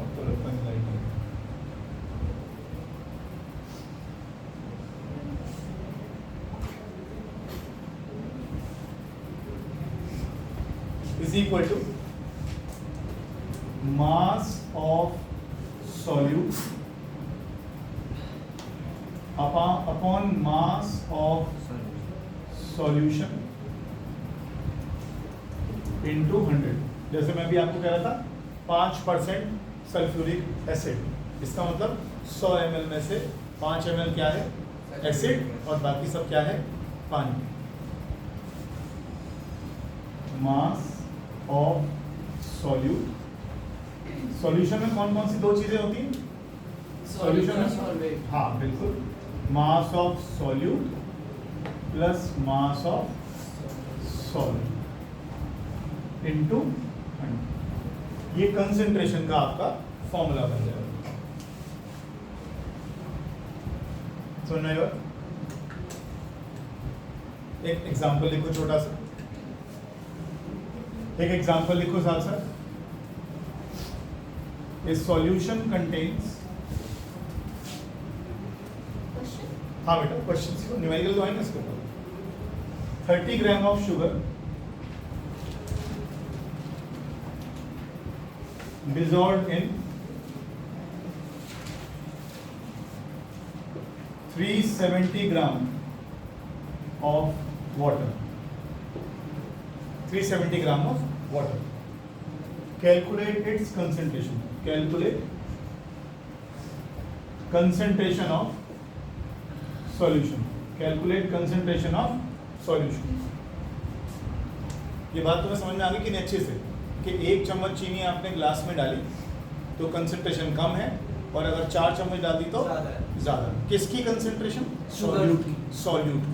अब तो लगता है लाइट है। Is equal to mass of solute upon mass of solution into 100। जैसे मैं भी आपको कह रहा था 5% सल्फ्यूरिक एसिड, इसका मतलब 100 ml में से 5 ml क्या है? एसिड और बाकी सब क्या है, पानी। मास ऑफ सॉल्यूट, सॉल्यूशन में कौन कौन सी दो चीजें होती हैं सॉल्यूशन में? हाँ बिल्कुल, मास of solute plus mass of solute into 100, ये कंसंट्रेशन का आपका फॉर्मूला बन जाएगा। सुनना है? एक एग्जांपल लिखो छोटा सा, एक एग्जांपल लिखो साथ साथ। A solution contains, हाँ बेटा क्वेश्चन सीखो, न्यूमेरिकल तो आएंगे इसके ऊपर। 30 gram of sugar dissolved in 370 gram of water, 370 gram of water. Calculate its concentration. Calculate concentration of solution. Calculate concentration of solution. ये बात तुम्हें समझ में आ गई कि नहीं अच्छे से, कि 1 चम्मच चीनी आपने ग्लास में डाली तो कंसंट्रेशन कम है, और अगर 4 चम्मच डाल दी तो ज़्यादा। किसकी कंसंट्रेशन? सॉल्यूट की। सॉल्यूट की।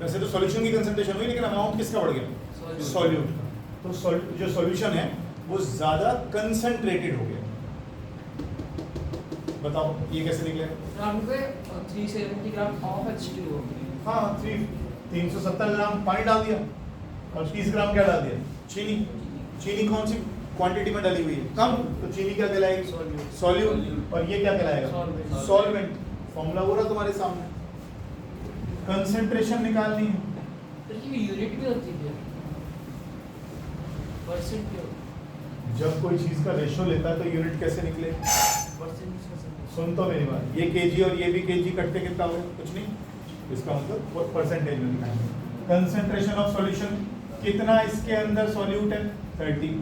वैसे तो सॉल्यूशन की कंसंट्रेशन हुई, लेकिन अमाउंट किसका बढ़ गया? सॉल्यूट का। तो जो सॉल्यूशन है वो ज़्यादा कंसंट्रेटेड हो गया। बताओ ये कैसे निकले? 370 ग्राम ऑफ H2O। हाँ 370 ग्राम पानी डाल दिया और 30 ग्राम क्या डाल दिया? चीनी। चीनी कौन सी क्वांटिटी में डाली हुई है? कम, तो चीनी क्या कहलाएगी? सॉल्यूट। और ये क्या कहलाएगा? सॉल्वेंट। फॉर्मूला हो रहा तुम्हारे सामने, कंसंट्रेशन निकालनी है। तो ये यूनिट भी होती है, परसेंट भी होती है। जब कोई चीज का रेशियो लेता है तो यूनिट कैसे निकले? सुन तो मेरी बात, ये केजी और ये भी केजी कटते कितना हो गया? कुछ नहीं, इसका मतलब परसेंटेज में निकालेंगे। कंसंट्रेशन ऑफ सॉल्यूशन कितना इसके अंदर सॉल्यूट है? 30।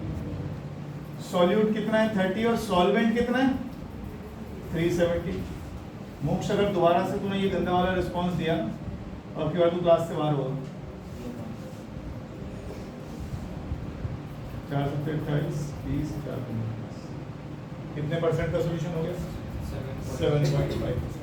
सॉल्यूट कितना है? 30। और सॉल्वेंट कितना है? 370। मोक्ष अगर दोबारा से तूने ये गंदा वाला रिस्पॉन्स दिया और फिर तू क्लास से बाहर हुआ। 428, 30, 4, कितने परसेंट का सोल्यूशन हो गया? 7.5%।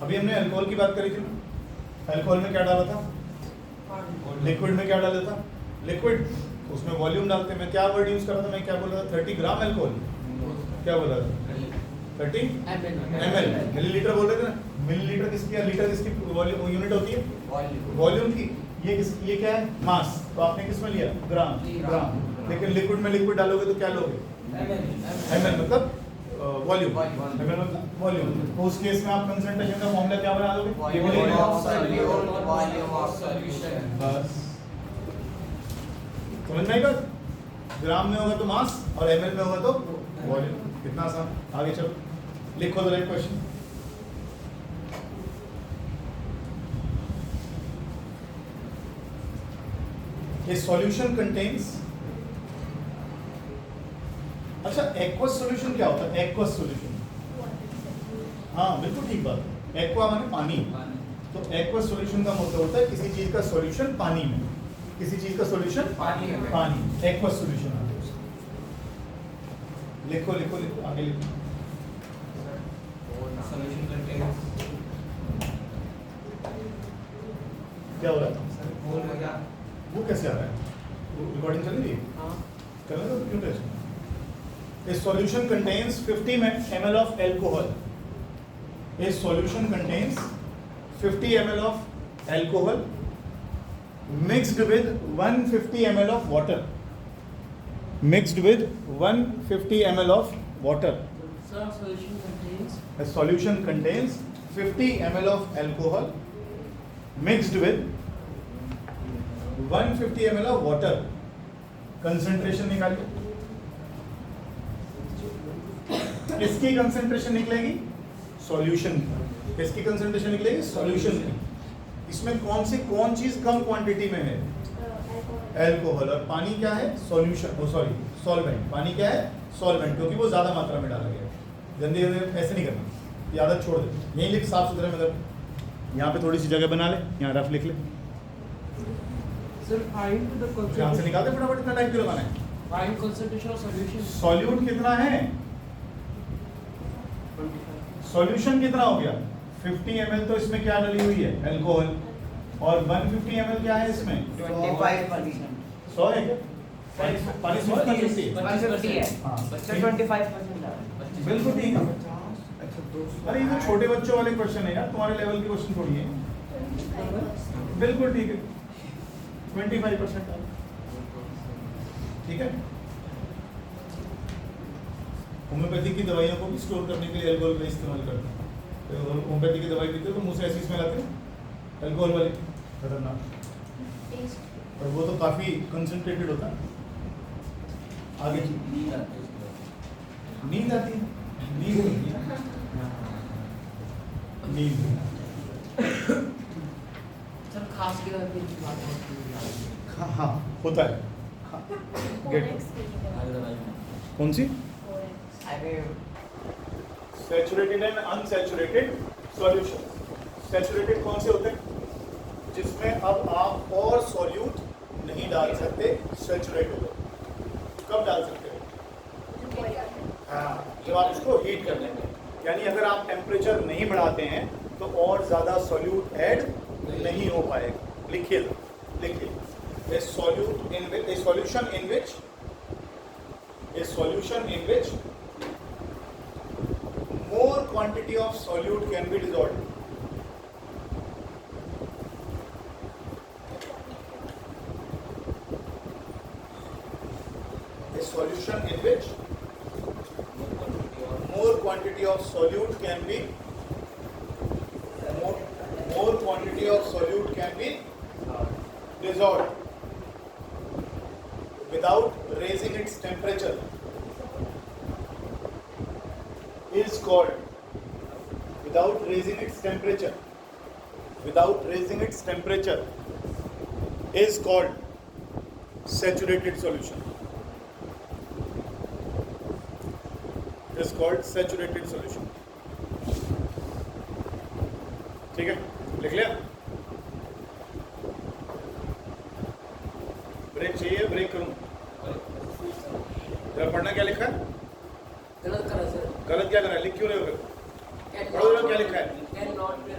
अभी हमने अल्कोहल की बात करी थी ना, अल्कोहल में क्या डाला था? लिक्विड में क्या डाला था? लिक्विड, उसमें वॉल्यूम डालते हैं। मैं क्या वर्ड यूज कर रहा था? मैं क्या बोल रहा था? 30 ग्राम अल्कोहल, क्या बोल रहा था? 30 ml, मिलीलीटर बोल रहे थे ना। मिलीलीटर किसकी, लीटर किसकी वॉल्यूम यूनिट होती है? वॉल्यूम की। ये क्या है? मास। तो आपने किस में लिया? ग्राम। ग्राम। लेकिन लिक्विड में लिक्विड डालोगे तो क्या लोगे? ml, मतलब वॉल्यूम। ml मतलब वॉल्यूम। तो उस केस में आप कंसंट्रेशन का फॉर्मूला क्या बना दोगे? बस समझ में आएगा? ग्राम में होगा तो मास और ml में होगा तो वॉल्यूम। कितना आसान। आगे चलो, लिखो the right question. A solution contains, अच्छा एक्वस सॉल्यूशन क्या होता है? एक्वस सॉल्यूशन, हाँ बिल्कुल ठीक बात है। एक्वा माने पानी। तो एक्वस सॉल्यूशन का मतलब होता है किसी चीज का सॉल्यूशन पानी में, किसी चीज का सॉल्यूशन पानी में। पानी, एक्वस सॉल्यूशन आता है उसका। लिखो लिखो लिखो, आगे लिखो। क्या हो रहा है? वो कैसे आ रहा है? रिकॉर्डिंग चल रही है? चल रहा है तो क्यों tension? A solution contains 50 ml of alcohol. A solution contains 50 ml of alcohol mixed with 150 ml of water. Mixed with 150 ml of water. Sir, solution contains. A solution contains 50 ml of alcohol mixed with 150 ml of water. Concentration निकालिए। किसकी concentration निकलेगी? Solution की। किसकी concentration निकलेगी? Solution की। इसमें कौन चीज कम क्वांटिटी में है? एल्कोहल, और पानी क्या है? सॉल्यूशन, ओ सॉरी सॉल्वेंट। पानी क्या है? सॉल्वेंट, क्योंकि वो ज़्यादा मात्रा में डाला गया है। गंदे गंदे ऐसे नहीं करना, ये आदत छोड़ दे। यहीं लिख साफ सुथरे, मतलब यहाँ पे थोड़ी सी जगह बना ले, यहाँ रफ लिख ले, Sir, find the यहाँ से निकाल दे फटाफट। इतना टाइम क्यों लगाना है? find concentration of solution. Solute कितना है? 25. सॉल्यूशन कितना हो गया? 50 ml, तो इसमें क्या डली हुई है? अल्कोहल। और 150 ml क्या है इसमें? 25%. 100 है क्या? पानी 100 है? 150 है. हाँ, सर 25% है. बिल्कुल ठीक है। अरे ये तो छोटे बच्चों वाले क्वेश्चन है यार, तुम्हारे लेवल के क्वेश्चन थोड़ी है। बिल्कुल ठीक है, 25%। ठीक है। होम्योपैथी की दवाइयों को भी स्टोर करने के लिए अल्कोहल का इस्तेमाल करते हैं। तो होम्योपैथी की दवाई पीते हो तो मुंह से ऐसी स्मेल आती है अल्कोहल वाली, खतरनाक। और वो तो काफी कंसंट्रेटेड होता है। आगे नींद आती है, नींद होती है, नींद। सर खास के बाद की बात होती है। हाँ होता है। कौन सी? अरे saturated and unsaturated solution. Saturated कौन से होते हैं? जिसमें अब आप और सॉल्यूट नहीं डाल सकते, सैचुरेट हो गए। कब डाल सकते हो? हाँ, जब आप इसको हीट कर लेंगे। यानी अगर आप टेम्परेचर नहीं बढ़ाते हैं तो और ज़्यादा सॉल्यूट ऐड नहीं हो पाएगा। लिखिए लिखिए, a solution in which more quantity of solute can be dissolved. A solution in which more quantity of solute can be dissolved without raising its temperature is called saturated solution. Is called saturated solution. ठीक है, लिख लिया? Break चाहिए? Break करूं? जरा पढ़ना क्या लिखा है? गलत करा सर। गलत क्या करा है? लिख क्यों रहे हो फिर? पढ़ो जरा क्या लिखा है? Can not be.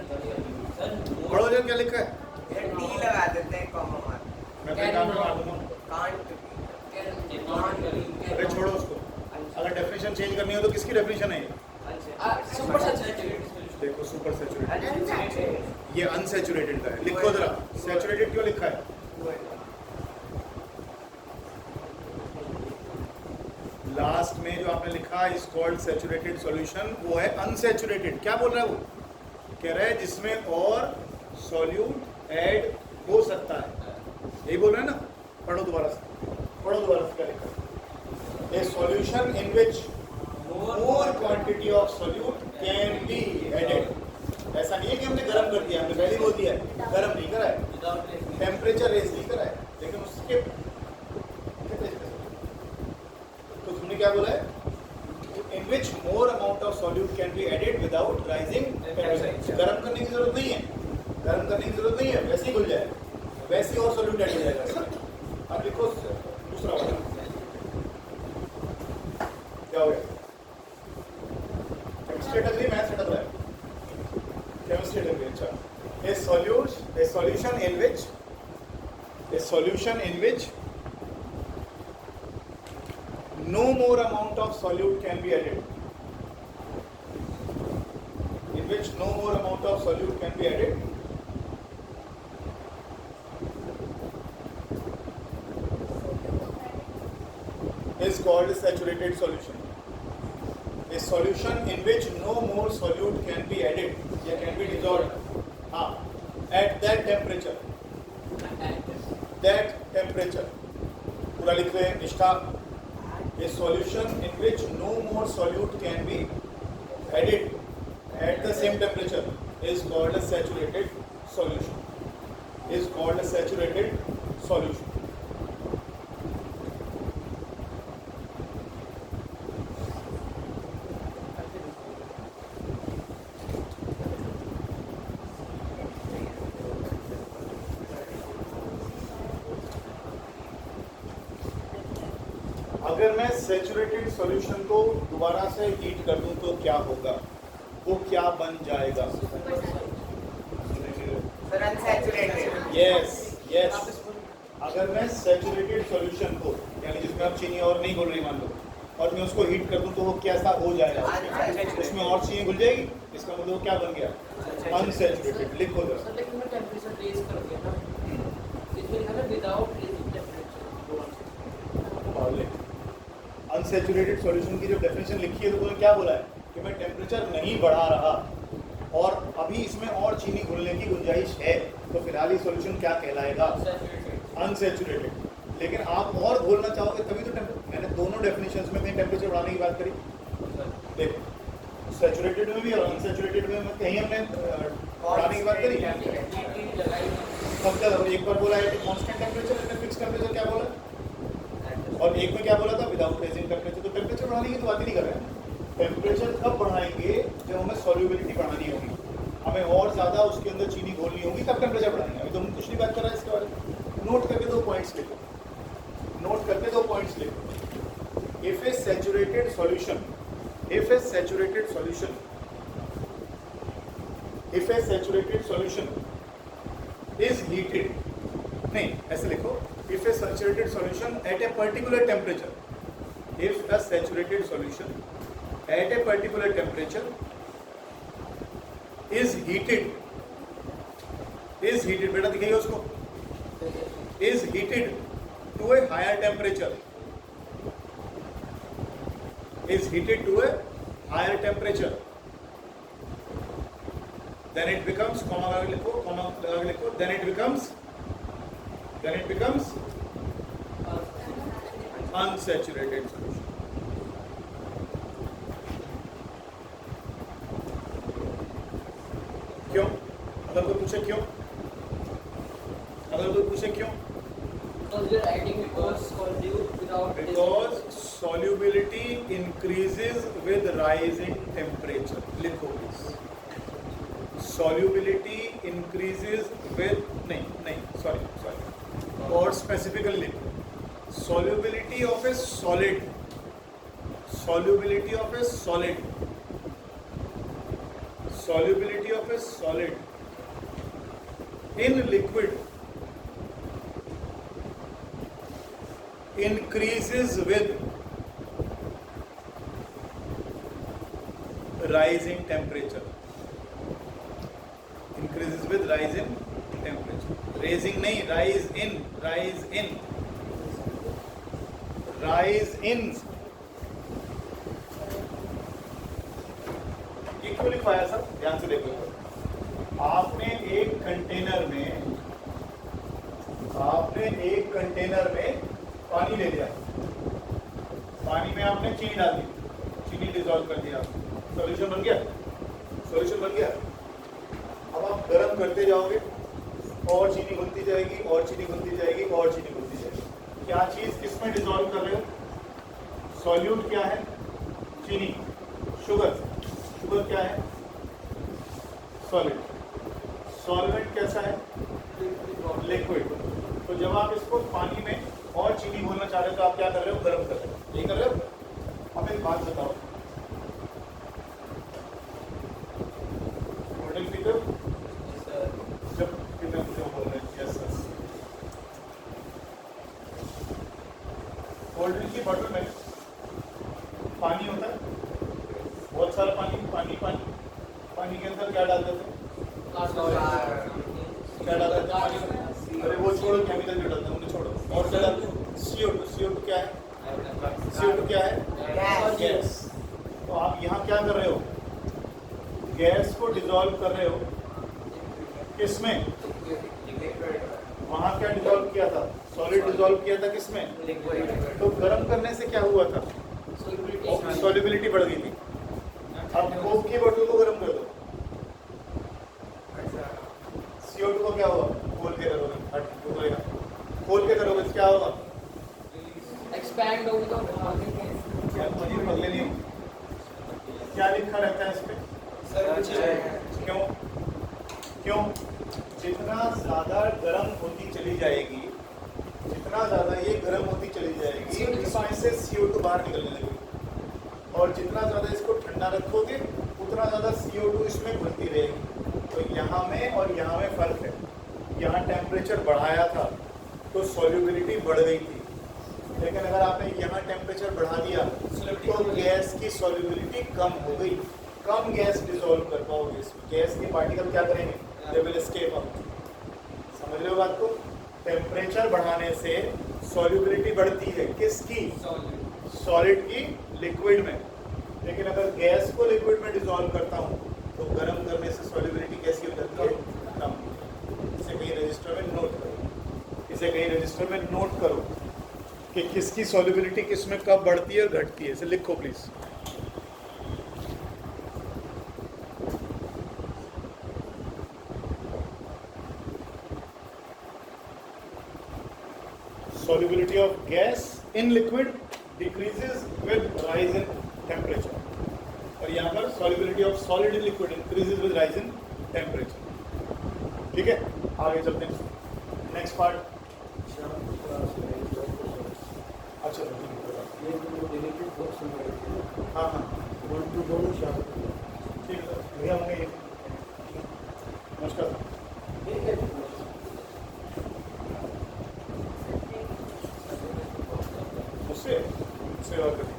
पढ़ो जरा क्या लिखा है? टी लगा देते हैं कॉमा मार. मैं तो काम में मार दूंगा। कांट. अरे छोड़ो उसको। अगर डेफिनेशन चेंज करनी हो तो किसकी डेफिनेशन है ये? Super saturated. देखो सुपर सैचुरेटेड, ये अनसैचुरेटेड का है। लिखो जरा, सैचुरेटेड क्यों लिखा है? लास्ट में जो आपने लिखा इज कॉल्ड सैचुरेटेड सॉल्यूशन, वो है अनसैचुरेटेड। क्या बोल रहा है वो? कह रहा है जिसमें और सॉल्यूट ऐड हो सकता है, यही बोल रहा है ना? पढ़ो दोबारा से, क्या लिखा है? A solution in which more quantity of solute can be added. ऐसा नहीं है कि हमने गर्म कर दिया, हमने पहले ही बोल दिया है गर्म नहीं करा है, टेम्परेचर रेज नहीं करा है, लेकिन उसके तो तुमने क्या बोला है? In which more amount of solute can be added without rising temperature. गर्म करने की जरूरत नहीं है, वैसे ही घुल जाए, वैसे ही और solute ऐड हो जाएगा इसमें। अब देखो दूसरा वाला क्या हो गया? केमिस्ट्री अटक रही, मैथ्स अटक रहा है। केमिस्ट्री अटक रही, अच्छा। A solution in which no more amount of solute can be added. In which no more amount of solute can be added. Is called saturated solution. A solution in which no more solute can be added या can be dissolved. At that temperature. पूरा लिख रहे हैं निष्ठा. A solution in which no more solute can be added at the same temperature is called a saturated solution. अगर मैं saturated solution को दोबारा से हीट कर दूं तो क्या होगा, वो क्या बन जाएगा? Sir unsaturated. यस यस, अगर मैं सैचुरेटेड सॉल्यूशन को, यानी जिसमें आप चीनी और नहीं घुल रही मान लो, और मैं उसको हीट कर दूं तो वो कैसा हो जाएगा? उसमें और चीनी घुल जाएगी, इसका मतलब वो क्या बन गया? अनसैचुरेटेड। लिखो जरा। सर लेकिन मैं टेम्परेचर रेज कर दिया ना, इसमें लिखा है without raising temperature. Unsaturated solution की जो डेफिनेशन लिखी है तो उन्होंने क्या बोला है कि मैं टेम्परेचर नहीं बढ़ा रहा और अभी इसमें और चीनी घुलने की गुंजाइश है, तो फिलहाल ये सॉल्यूशन क्या कहलाएगा? अनसैचुरेटेड। लेकिन आप और घोलना चाहोगे तभी तो मैंने दोनों डेफिनेशंस में कहीं टेम्परेचर बढ़ाने की बात करी। देखो सैचुरेटेड में भी और अनसैचुरेटेड में कहीं हमने बढ़ाने की बात करी। सब जगह एक बार बोला है कि कांस्टेंट टेम्परेचर, फिक्स टेम्परेचर क्या बोला, और एक में क्या बोला था? Without raising temperature. तो टेम्परेचर बढ़ाने की तो बात ही नहीं कर रहे हैं। टेम्परेचर कब बढ़ाएंगे? जब हमें सॉल्युबिलिटी बढ़ानी होगी, हमें और ज़्यादा उसके अंदर चीनी घोलनी होगी, तब टेम्परेचर बढ़ाएंगे। अभी तो हम कुछ नहीं बात कर रहे हैं इसके बारे में। नोट करके 2 पॉइंट्स लिखो, नोट करके 2 पॉइंट्स लिखो। If A saturated solution, if A saturated solution, if A saturated solution is heated, नहीं ऐसे लिखो, if a saturated solution at a particular temperature, if a saturated solution at a particular temperature is heated, बेटा दिखाइए उसको, is heated to a higher temperature, is heated to a higher temperature, then it becomes, comma लगा के लिखो, then it becomes unsaturated solution. क्यों? अगर कोई पूछे क्यों, Because we are adding solute without because solubility increases with rising temperature. लिखो please. Solubility increases with sorry. और specifically लिखो. Solubility of a solid in liquid increases with rising temperature. Raising नहीं, rise in. ये क्यों लिखवाया sir? ध्यान से देखो, आपने एक कंटेनर में पानी ले लिया, पानी में आपने चीनी डाल दी, चीनी डिसॉल्व कर दिया, सॉल्यूशन बन गया। अब आप गर्म करते जाओगे और चीनी घुलती जाएगी, क्या चीज किसमें डिसॉल्व कर रहे हो? सॉल्यूट क्या है? चीनी। शुगर क्या है? सॉलिड। सॉल्वेंट कैसा है? लिक्विड। तो जब आप इसको पानी में और चीनी घोलना चाह रहे हो तो आप क्या कर रहे हो? गर्म कर रहे हो। ये कर रहे हो? अब एक बात बताओ, होटल पीते हो? जब कितने बोल रहे हैं? Yes sir. कोल्ड ड्रिंक की बोतल में पानी होता है, बहुत सारा पानी के अंदर क्या डालते थे? क्या डालते थे पानी में? अरे वो छोड़ो, केमिकल जो डालते हैं उन्हें छोड़ो, और क्या डालते हैं? CO2 क्या है? गैस। तो आप यहाँ क्या कर रहे हो? गैस को डिसॉल्व कर रहे हो किसमें? वहाँ क्या डिसॉल्व किया था? सॉलिड डिसॉल्व किया था किसमें? तो गर्म करने से क्या हुआ था? सॉल्युबिलिटी बढ़ गई थी। अब कोक की बोतल को गर्म कर दो, CO2 को क्या होगा? खोल के करोगे तो क्या होगा? एक्सपैंड होगी तो पगले नहीं, क्या लिखा रहता है इस पे? क्यों? जितना ज्यादा गर्म होती चली जाएगी, जितना ज्यादा ये गर्म होती चली जाएगी, इसमें से CO2 बाहर निकलने लगेगी, और जितना ज्यादा इसको ठंडा रखोगे उतना ज्यादा CO2 इसमें घुलती रहेगी। तो यहाँ में और यहाँ में फर्क है, यहाँ टेम्परेचर बढ़ाया था तो सॉल्युबिलिटी बढ़ गई थी, लेकिन अगर आपने यहाँ टेम्परेचर बढ़ा दिया तो गैस की सॉल्युबिलिटी कम हो गई, कम गैस डिसॉल्व कर पाओगे इसमें, गैस के पार्टिकल क्या करेंगे, दे विल एस्केप आउट। समझ रहे हो बात को? टेम्परेचर बढ़ाने से सॉल्युबिलिटी बढ़ती है, किसकी? सॉलिड की लिक्विड में, लेकिन अगर गैस को लिक्विड में डिसॉल्व करता हूँ तो गर्म करने से सॉल्युबिलिटी कैसी हो जाती है? कम। इसे कहीं रजिस्टर में नोट करो, इसे कहीं रजिस्टर में नोट करो कि किसकी सॉल्युबिलिटी किस में कब बढ़ती है और घटती है, इसे लिखो please. Solubility of gas in liquid decreases with rise in temperature, और यहाँ पर solubility of solid in liquid increases with rise in temperature। ठीक है, आगे चलते हैं नेक्स्ट पार्ट। अच्छा हाँ हाँ ठीक है भैया होंगे ये। नमस्कार। उससे सेवा करें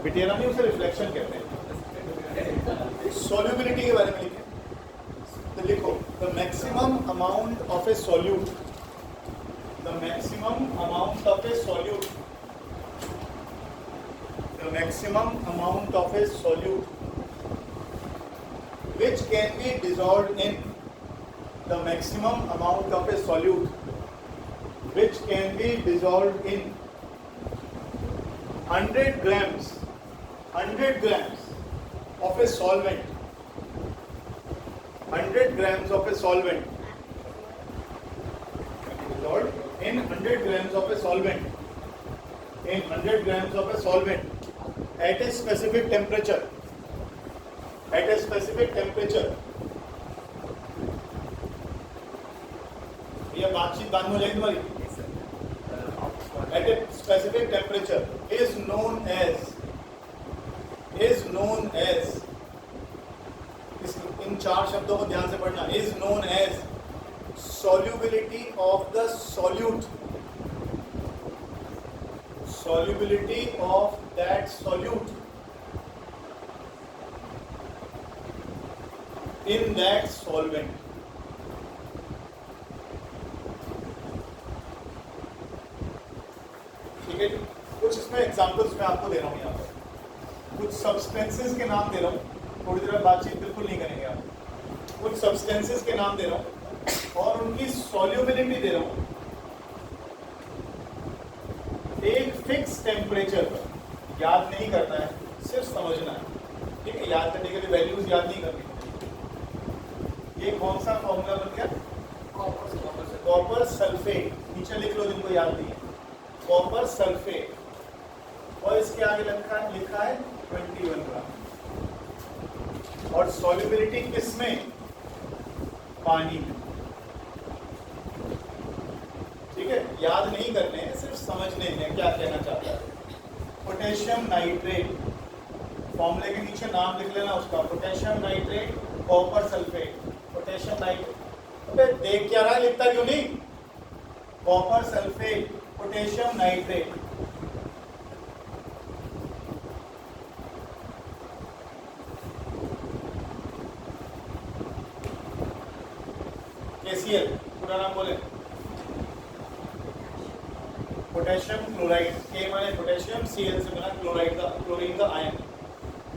बिटिया नहीं, उसे रिफ्लेक्शन कहते हैं। सॉल्युबिलिटी के बारे में लिखें तो लिखो the maximum amount of A solute, the maximum amount of a solute, the maximum amount of a solute which can be dissolved in, the maximum amount of a solute which can be dissolved in 100 grams of a solvent, 100 grams of a solvent dissolved in 100 grams of a solvent, in 100 grams of a solvent at a specific temperature, at a specific temperature, ये बातचीत बाद में हो जाएगी तुम्हारी, at a specific temperature is known as इन चार शब्दों को ध्यान से पढ़ना, is known as solubility of the solute, solubility of that solute in that solvent। ठीक है, कुछ इसमें एग्जांपल्स मैं आपको दे रहा हूँ, यहाँ पर कुछ सब्सटेंसेस के नाम दे रहा हूँ, थोड़ी देर बातचीत बिल्कुल नहीं करेंगे आप, कुछ सब्सटेंसेस के नाम दे रहा हूँ और उनकी सॉल्युबिलिटी दे रहा हूं एक फिक्स टेम्परेचर पर। याद नहीं करना है, सिर्फ समझना है, ठीक है? याद करने के लिए वैल्यूज याद नहीं करनी। ये कौन सा फॉर्मूला बन गया? कॉपर सल्फेट, नीचे लिख लो जिनको याद नहीं है, कॉपर सल्फेट, और इसके आगे लिखा है 21 ग्राम, और सॉल्युबिलिटी किसमें? पानी में। ठीक है, याद नहीं करने हैं, सिर्फ समझने हैं क्या कहना चाहता है। पोटेशियम नाइट्रेट, फॉर्मूले के नीचे नाम लिख लेना उसका, potassium nitrate, copper sulphate, potassium nitrate. अबे देख क्या रहा है, लिखता क्यों नहीं? Copper sulphate, potassium nitrate. KCl पूरा नाम बोले, पोटेशियम क्लोराइड, के माने पोटेशियम, Cl से बना क्लोराइड का, क्लोरीन का आयन।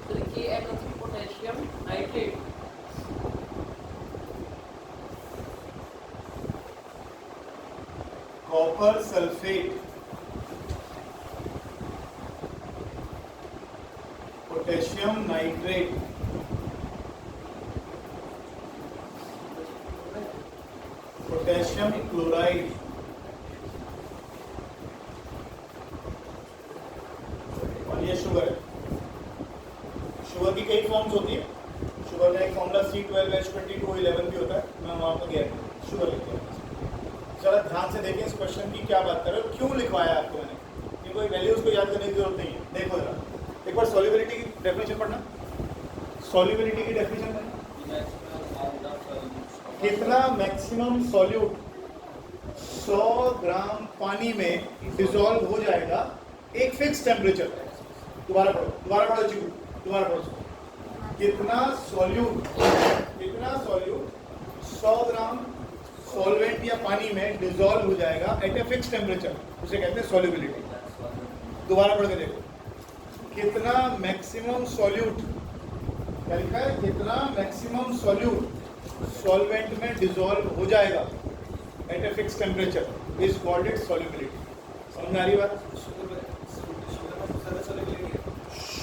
तो KN potassium nitrate, copper sulphate, potassium nitrate, potassium chloride, और ये शुगर है। शुगर की कई फॉर्म्स होती है, शुगर का एक फॉर्मूला C12H2211 भी होता है, मैं वहां पर गया, शुगर लिखते हैं। ध्यान से देखें इस क्वेश्चन की क्या बात कर रहे हो, क्यों लिखवाया आपको मैंने, ये कोई वैल्यूज को याद करने की जरूरत नहीं है। देखो जरा एक बार सॉल्युबिलिटी की डेफिनेशन पढ़ना, सॉल्युबिलिटी की डेफिनेशन पढ़ना, कितना मैक्सिमम सॉल्यूट 100 ग्राम पानी में डिसॉल्व हो जाएगा एक फिक्स टेम्परेचर। दोबारा पढ़ो चिकू, दोबारा पढ़ो। कितना सॉल्यूट 100 ग्राम सॉल्वेंट या पानी में डिसॉल्व हो जाएगा एट ए फिक्स टेम्परेचर, उसे कहते हैं सॉल्युबिलिटी। दोबारा पढ़ के देखो, कितना मैक्सिमम सॉल्यूट, क्या लिखा है, कितना मैक्सिमम सॉल्यूट सॉल्वेंट में डिसॉल्व हो जाएगा at a fix temperature is called it solubility. समझ में आ रही बात?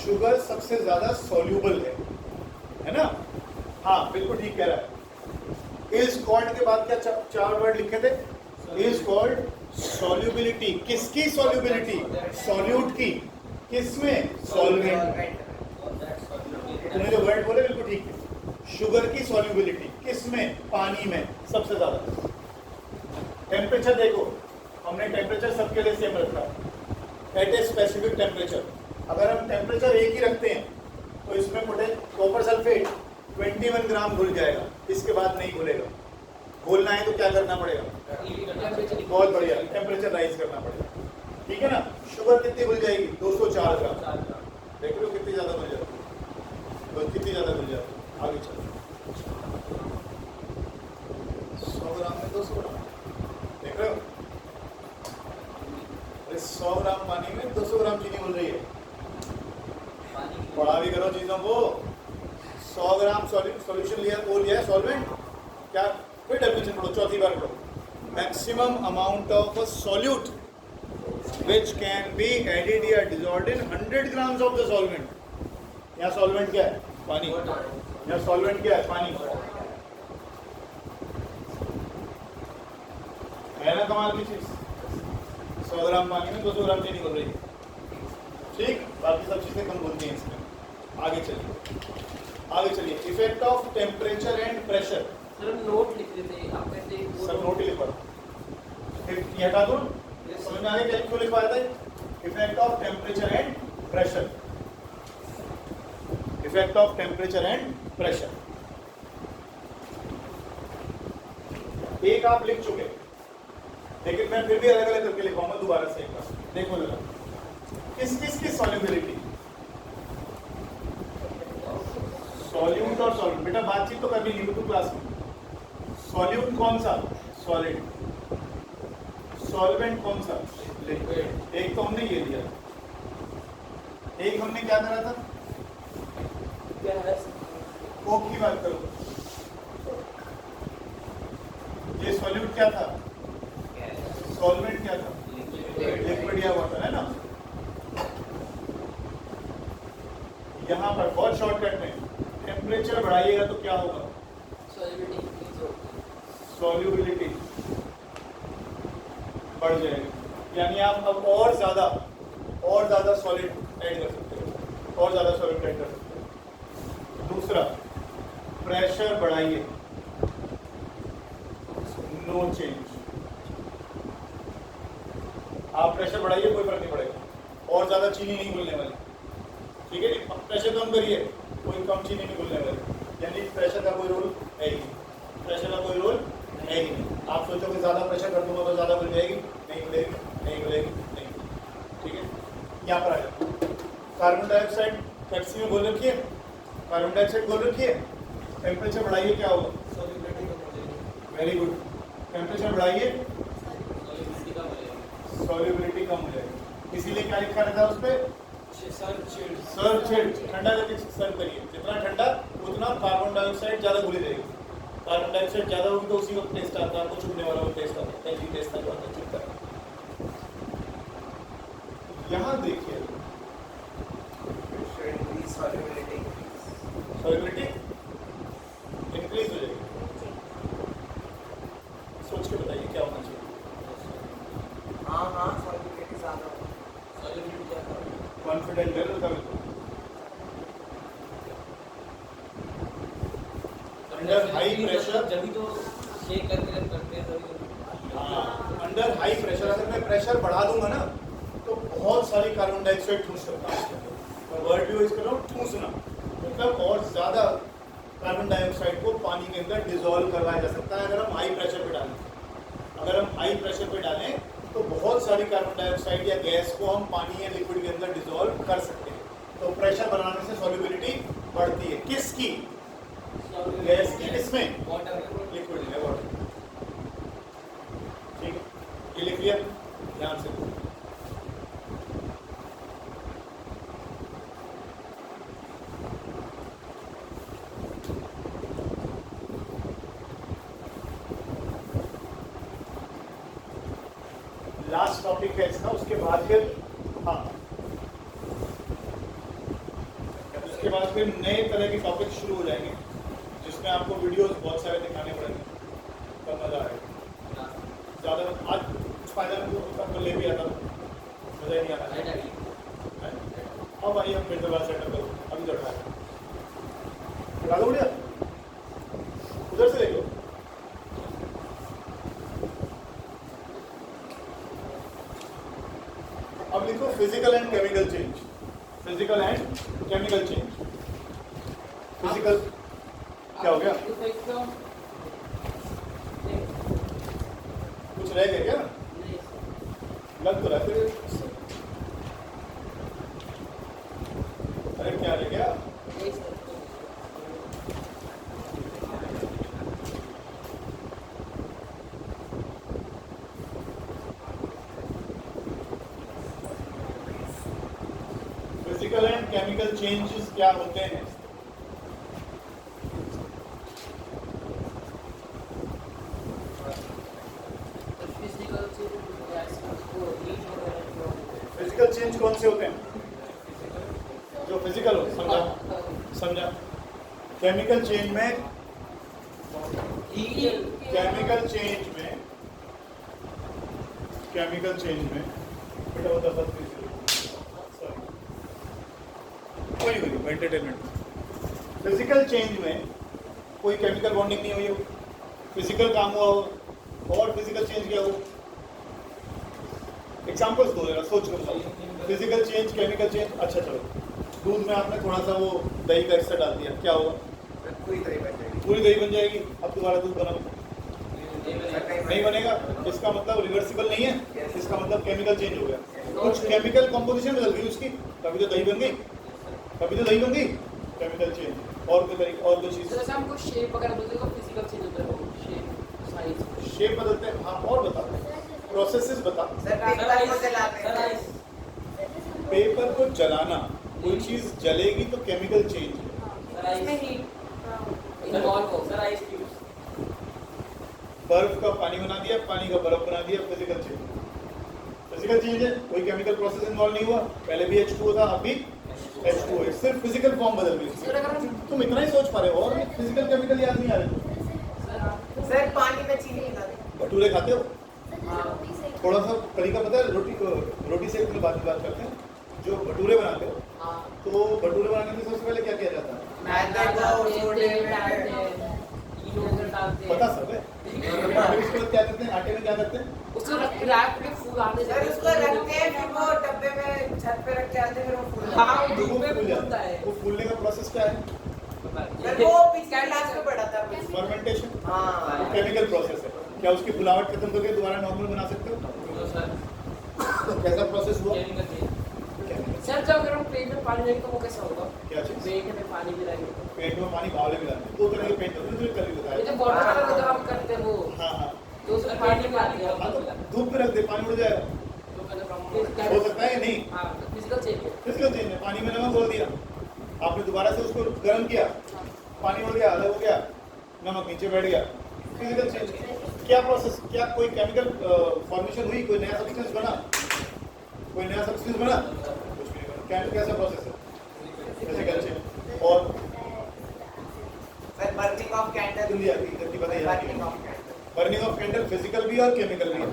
शुगर सबसे ज्यादा सॉल्यूबल है ना? हाँ बिल्कुल ठीक कह रहा है। इज कॉल्ड के बाद क्या चार वर्ड लिखे थे? Is called solubility. किसकी सॉल्युबिलिटी? सॉल्यूट की। किसमें? सॉल्वेंट। तुमने जो वर्ड बोले बिल्कुल ठीक है। शुगर की सॉल्युबिलिटी किसमें? पानी में सबसे ज्यादा। टेम्परेचर देखो, हमने टेम्परेचर सबके लिए सेम रखा एट ए स्पेसिफिक टेम्परेचर। अगर हम टेम्परेचर एक ही रखते हैं तो इसमें कॉपर सल्फेट 21 ग्राम घुल जाएगा, इसके बाद नहीं घुलेगा। घोलना है तो क्या करना पड़ेगा? बहुत बढ़िया, टेम्परेचर राइज करना पड़ेगा। ठीक है ना? शुगर कितनी घुल जाएगी? 204 ग्राम। देख लो कितनी ज्यादा घुल जाती है, तो कितनी ज्यादा घुल जाती है। आगे चलो, 100 ग्राम में 200 ग्राम, देख रहे हो? 100 ग्राम पानी में 200 ग्राम चीनी घुल रही है। पढ़ा भी करो चीजों को। 100 ग्राम सॉल्यूशन लिया, वो लिया है सॉल्वेंट, क्या फिर डेफिनेशन पढ़ो, चौथी बार पढ़ो। Maximum amount of a solute which can be added या dissolved in 100 grams of the solvent। यहाँ सॉल्वेंट क्या है? पानी। यहाँ सॉल्वेंट क्या है? पानी। है ना कमाल की चीज? 100 ग्राम पानी में 200 ग्राम चीनी घुल रही है। ठीक, बाकी सब चीजें कम घुलती हैं इसमें। आगे चलिए effect of temperature and pressure. Sir note लिख रहे थे आप, कैसे सब नोट ही लिखा, फिर ये हटा दो। समझ में आ गया क्यों लिखवाया था? Effect of temperature and pressure. Effect of temperature and pressure एक आप लिख चुके, लेकिन मैं फिर भी अलग अलग करके लिखवाऊंगा दोबारा से एक बार। देखो जरा, किस की सॉल्युबिलिटी? सॉल्यूट और सॉल्वेंट। बेटा बातचीत तो करनी नहीं तू क्लास में। सॉल्यूट कौन सा? सॉलिड। सॉल्वेंट कौन सा? लिक्विड। एक तो हमने ये लिया, एक हमने क्या करा था? कोक की बात करो, ये सॉल्यूट क्या था? सॉल्वेंट क्या था? लिक्विड या वाटर, है ना? यहाँ पर बहुत शॉर्टकट में टेम्परेचर बढ़ाइएगा तो क्या होगा? सॉल्युबिलिटी बढ़ जाएगी, यानी आप अब और ज्यादा सॉलिड ऐड कर सकते हो, और ज्यादा सॉलिड ऐड कर सकते हो। दूसरा, प्रेशर बढ़ाइए, नो चेंज। आप प्रेशर बढ़ाइए कोई फर्क नहीं पड़ेगा, और ज्यादा चीनी नहीं घुलने वाली। ठीक है, प्रेशर कम करिए, कोई कम चीनी नहीं घुलने वाली, यानी प्रेशर का कोई रोल है ही नहीं। प्रेशर का कोई रोल है ही नहीं। आप सोचोगे ज्यादा प्रेशर कर दूंगा तो ज्यादा घुल जाएगी, नहीं घुलेगी, नहीं घुलेगी, नहीं। ठीक है, यहाँ पर आ जाओ। कार्बन डाइऑक्साइड पेप्सी में घोल रखिए, कार्बन डाइऑक्साइड घोल रखिए, टेम्परेचर बढ़ाइए, क्या होगा? वेरी गुड, टेम्परेचर बढ़ाइए, सॉल्युबिलिटी कम हो जाएगी। इसीलिए क्या लिखा रहता है उस पर? सर्व ठंडा करके सर्व करिए। जितना ठंडा उतना कार्बन डाइऑक्साइड ज्यादा घुली रहेगी। कार्बन डाइऑक्साइड ज्यादा होगी तो उसी वक्त टेस्ट आता है, आपको चुभने वाला वो टेस्ट आता है, टेस्ट आता है, चुभता है। यहाँ देखिए, सॉल्युबिलिटी इंक्रीज हो जाएगी। सोच के बताइए क्या होना चाहिए? हाँ सॉल्युबिलिटी ज्यादा हो। कॉन्फिडेंट है तो अंडर हाई प्रेशर, जब भी तो शेक करके जब करते हैं तभी तो। अंडर प्रेशर बढ़ा दूंगा ना तो बहुत सारी कार्बन डाइऑक्साइड ठूस सकता हूँ। वर्ड भी यूज कर रहा हूँ, ठूसना मतलब और ज्यादा कार्बन डाइऑक्साइड को पानी के अंदर डिजोल्व करवाया जा सकता है अगर हम हाई प्रेशर पे डालें। अगर हम हाई प्रेशर पे डालें तो बहुत सारी कार्बन डाइऑक्साइड या गैस को हम पानी या लिक्विड के अंदर डिजोल्व कर सकते हैं। तो प्रेशर बढ़ाने से सॉल्युबिलिटी बढ़ती है। किसकी? गैस की। किसमें? वाटर। लिक्विड में, वाटर। ठीक है, ये लिख लिया ध्यान से। लास्ट टॉपिक है इसका, उसके बाद फिर हाँ उसके बाद फिर नए तरह के टॉपिक शुरू हो जाएंगे जिसमें आपको वीडियोस बहुत सारे दिखाने पड़ेंगे, तब मजा आएगा। ज़्यादा आज कुछ फायदा नहीं ले भी आता, मजा ही नहीं आता। अब आइए हम फिर दोबारा सेटअप करो, अभी तो उठा दो, बढ़िया उधर से देखो। अब लिखो physical and chemical change. Physical and chemical change. Physical क्या हो गया? कुछ रह गया क्या? लग तो रहा है। अरे क्या रह गया? फिजिकल एंड केमिकल चेंजेस क्या होते हैं? फिजिकल चेंज कौन से होते हैं? जो फिजिकल हो, समझा? समझा? केमिकल चेंज में बेटा होता है एंटरटेनमेंट। फिजिकल चेंज में कोई केमिकल बॉन्डिंग नहीं हुई हो, फिजिकल काम हुआ हो, और फिजिकल चेंज क्या हो? एग्जांपल्स दो जरा, सोच कर बताओ। Physical change, chemical change. अच्छा चलो, दूध में आपने थोड़ा सा वो दही का हिस्सा डाल दिया, क्या होगा? पूरी दही बन जाएगी। अब दोबारा दूध बनाओ, नहीं बनेगा। इसका मतलब रिवर्सिबल नहीं है, इसका मतलब केमिकल चेंज हो गया। कुछ केमिकल कॉम्पोजिशन बदल गई उसकी, तभी तो दही बन गई, केमिकल चेंज। और कोई तरीका, और कोई चीज? जैसे हमको शेप वगैरह बदलते हैं तो फिजिकल चेंज होता है, वो शेप साइज। शेप बदलते हैं, हाँ। और बता, प्रोसेसेस बता। पेपर को जलाना, कोई चीज जलेगी तो केमिकल चेंज है। इसमें हीट इन्वॉल्व हो। सर आइस क्यूब्स, बर्फ का पानी बना दिया, पानी का बर्फ बना दिया, फिजिकल चेंज। फिजिकल चेंज है, कोई केमिकल प्रोसेस इन्वॉल्व नहीं हुआ। पहले भी H2O था, अब भी H2O है, सिर्फ फिजिकल फॉर्म बदल गई। तुम इतना ही सोच पा रहे हो और फिजिकल केमिकल याद नहीं आ रहे? सर पानी में चीनी मिला दे। भटूरे खाते हो? थोड़ा सा तरीका पता है? रोटी से एक बात करते हैं। जो भटूरे बनाते हो, तो भटूरे बनाने में सबसे पहले क्या किया जाता है? पता सब है। उसके बाद क्या करते हैं? आटे में क्या करते हैं? उसको रैप पे फूलाते सर उसको रखते हैं, फिर वो डब्बे में छत पे रख के आते हैं, फिर वो फूल हाँ, तो धूप में फूलता है। वो फूलने का प्रोसेस क्या है? सर वो पिछले क्लास में पढ़ा था। फर्मेंटेशन। हाँ, केमिकल प्रोसेस है। क्या उसकी फुलावट खत्म करके दोबारा नॉर्मल बना सकते हो? तो कैसा प्रोसेस हुआ? सर जब अगर हम पेट में पानी लेंगे तो वो कैसा होगा? क्या चीज? पेट में पानी मिलाएंगे पेट में पानी बावले मिलाते हैं, दो तरह के पेट होते हैं, कल बताया। ये जो बॉटल वाला जो हम करते हैं वो, हाँ, तो उसमें पानी मिलाते हैं। हाँ, तो धूप में रख दे, पानी उड़ जाएगा। हो सकता है नहीं? हाँ, फिजिकल चेंज है। फिजिकल चेंज है। पानी में नमक घोल दिया, आपने दोबारा से उसको गर्म किया, पानी उड़ गया, अलग हो गया, नमक नीचे बैठ गया, फिजिकल चेंज। क्या प्रोसेस? क्या कोई केमिकल फॉर्मेशन हुई? कोई नया सब्सटेंस बना? कुछ भी नहीं बना। कैसा प्रोसेस है? Physical change. और sir burning of candle, burning of candle physical भी और केमिकल भी है।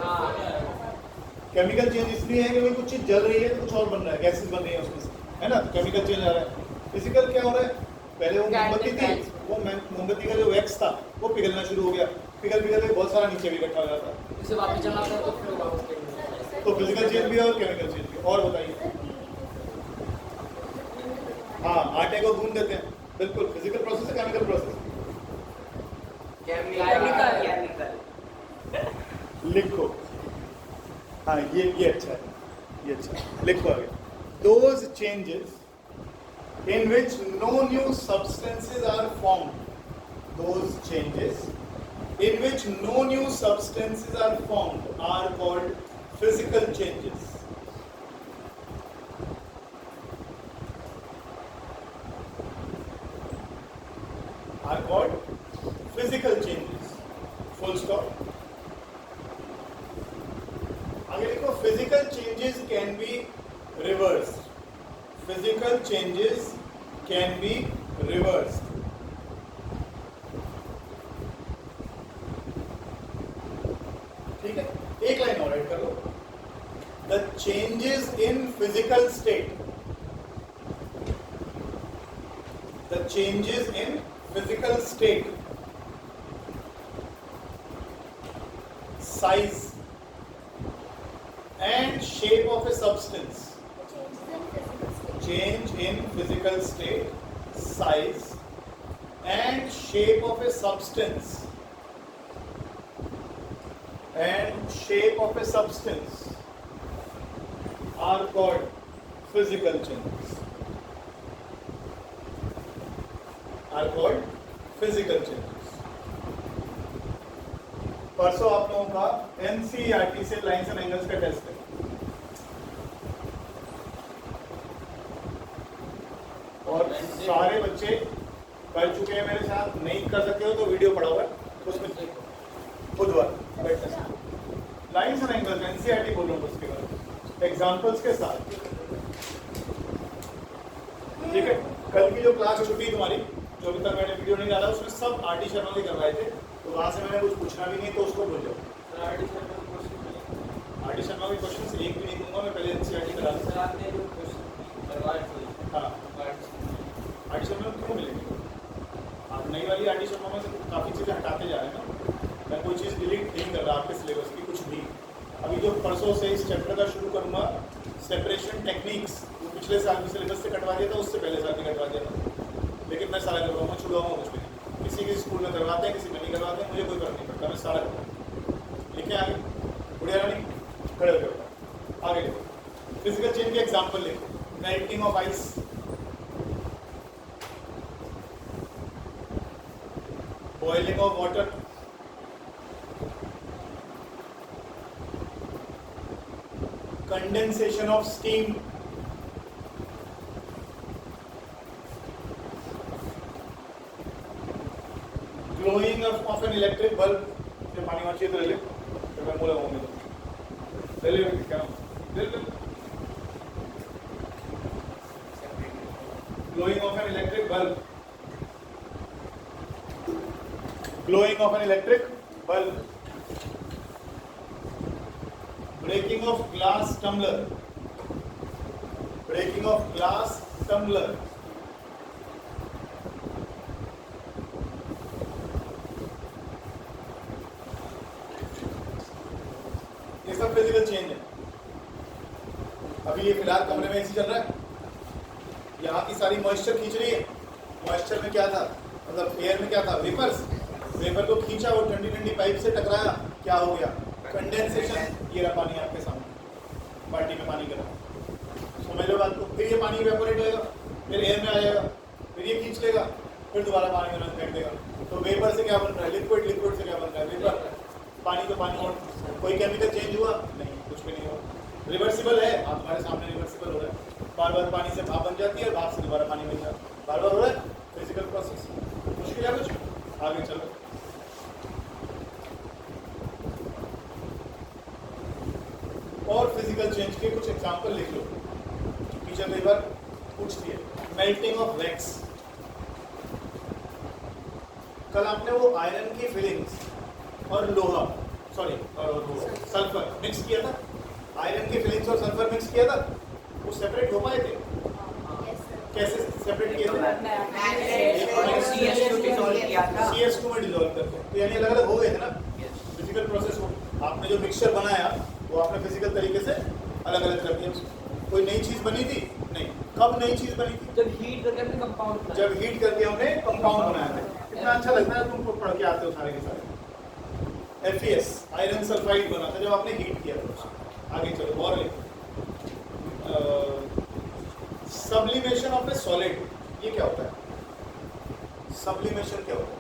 केमिकल चेंज इसलिए है कि भाई कुछ चीज जल रही है तो कुछ और बन रहा है, गैसेस बन रही है उसमें से, है ना? केमिकल चेंज आ रहा है। फिजिकल क्या हो रहा है? पहले वो मोमबत्ती थी, वो मोमबत्ती का जो वैक्स था वो पिघलना शुरू हो गया, पिघल के बहुत सारा नीचे भी इकट्ठा हो जाता है। उसे वापस जलाते हैं तो फिर वापस तो फिजिकल चेंज भी है और केमिकल चेंज भी। और बताइए। हाँ, आटे को गूंद देते हैं, बिल्कुल। फिजिकल प्रोसेस है, केमिकल प्रोसेस? केमिकल। लिखो। हाँ, ये अच्छा है, ये अच्छा है। लिखो आगे। Those changes in which no new substances are formed. Those changes in which no new substances are formed are called physical changes. Are called physical changes. Full stop. आगे लिखो, physical changes can be reversed. Physical changes can be reversed. ठीक है, एक line और right कर लो। The changes in physical state. The changes in physical state, size and shape of a substance. Change in physical state, size and shape of a substance. And shape of a substance are called physical changes. Are called physical changes. परसों आप लोगों का NCERT से lines and angles का test है। और सारे बच्चे कर चुके हैं मेरे साथ। नहीं कर सकते हो तो वीडियो पड़ा हुआ है, उसमें बुधवार लाइन्स एंड एंगल्स NCERT बोल रहा हूँ उसके बाद एग्जाम्पल्स के साथ। ठीक है, कल की जो क्लास छुट्टी तुम्हारी, जो अभी तक मैंने वीडियो नहीं डाला, उसमें सब RT शर्मा के करवाए थे, तो वहाँ से मैंने कुछ पूछना भी नहीं, तो उसको भूल जाओ। RT शर्मा के क्वेश्चन एक भी नहीं दूंगा मैं, पहले NCERT करा दूंगा। हाँ, RT शर्मा क्यों मिलेंगे? आप नई वाली RT शर्मा में से काफ़ी चीज़ें हटाते जा रहे हैं ना। मैं कोई चीज़ डिलीट नहीं कर रहा आपके सिलेबस की, कुछ भी। अभी जो परसों से इस चैप्टर का शुरू करूँगा, सेपरेशन टेक्निक्स, वो पिछले साल के सिलेबस से कटवा दिया था, उससे पहले साल भी कटवा दिया था, लेकिन मैं सारा करवाऊँगा, छुड़वाऊँगा कुछ भी। किसी किसी स्कूल में करवाते हैं, किसी में नहीं करवाते हैं, मुझे कोई फर्क नहीं पड़ता, मैं सारा करवाऊँगा। लिखे आगे, बुढ़िया रानी खड़े हो गए। आगे लिखो, फिजिकल चेंज के एग्जाम्पल लिखो। Melting of ice, boiling of water, condensation of steam, glowing of an electric bulb। ये पानी वाची तो ले ले, तो मैं बोला हूँ ले ले क्या ले ले। glowing of an electric bulb, glowing of an electric bulb, breaking of glass tumbler, breaking of glass tumbler, ये सब फिजिकल चेंज है। अभी ये फिलहाल कमरे में एसी चल रहा है, यहाँ की सारी मॉइस्चर खींच रही है। मॉइस्चर में क्या था, मतलब एयर में क्या था, वेपर्स। वेपर को खींचा, वो ठंडी ठंडी पाइप से टकराया, क्या हो गया, कंडेंसेशन। ये रहा पानी आपके सामने, बाल्टी में पानी गिरा, समझ लो बात को। फिर ये पानी इवेपोरेट होएगा, फिर एयर में आ जाएगा, फिर ये खींच लेगा, फिर दोबारा पानी में फेंक देगा। तो वेपर से क्या बन रहा है, लिक्विड। लिक्विड से क्या बन रहा है, वेपर। पानी तो पानी, और कोई केमिकल चेंज हुआ नहीं, कुछ भी नहीं हुआ। रिवर्सिबल है, आप हमारे सामने रिवर्सिबल हो रहा है। बार बार पानी से भाप बन जाती है, भाप से दोबारा पानी बन जाता है, बार बार हो रहा है। फिजिकल प्रोसेस मुश्किल है कुछ, आगे चलो। और फिजिकल चेंज के कुछ एग्जांपल लिख लो, टीचर कई बार पूछती है। मेल्टिंग ऑफ वैक्स, कल आपने वो आयरन की फिलिंग्स और लोहा, सॉरी, और सल्फर मिक्स किया था। आयरन की फिलिंग्स और सल्फर मिक्स किया था, वो सेपरेट हो पाए थे? कैसे सेपरेट किए थे? CS2 में डिसॉल्व करके, तो यानी अलग अलग हो गए थे ना। फिजिकल प्रोसेस हो, आपने जो मिक्सचर बनाया वो आपने फिजिकल तरीके से अलग अलग कर दिया उसको। कोई नई चीज बनी थी? नहीं। कब नई चीज बनी थी? जब हीट करके हमने कंपाउंड बनाया। जब हीट करके हमने कंपाउंड बनाया था। कितना अच्छा लगता है तुमको पढ़ के आते हो सारे के सारे। FeS आयरन सल्फाइड बना था जब आपने हीट किया था। आगे चलो और लिखो। सब्लिमेशन ऑफ ए सॉलिड, ये क्या होता है? सब्लिमेशन क्या होता है?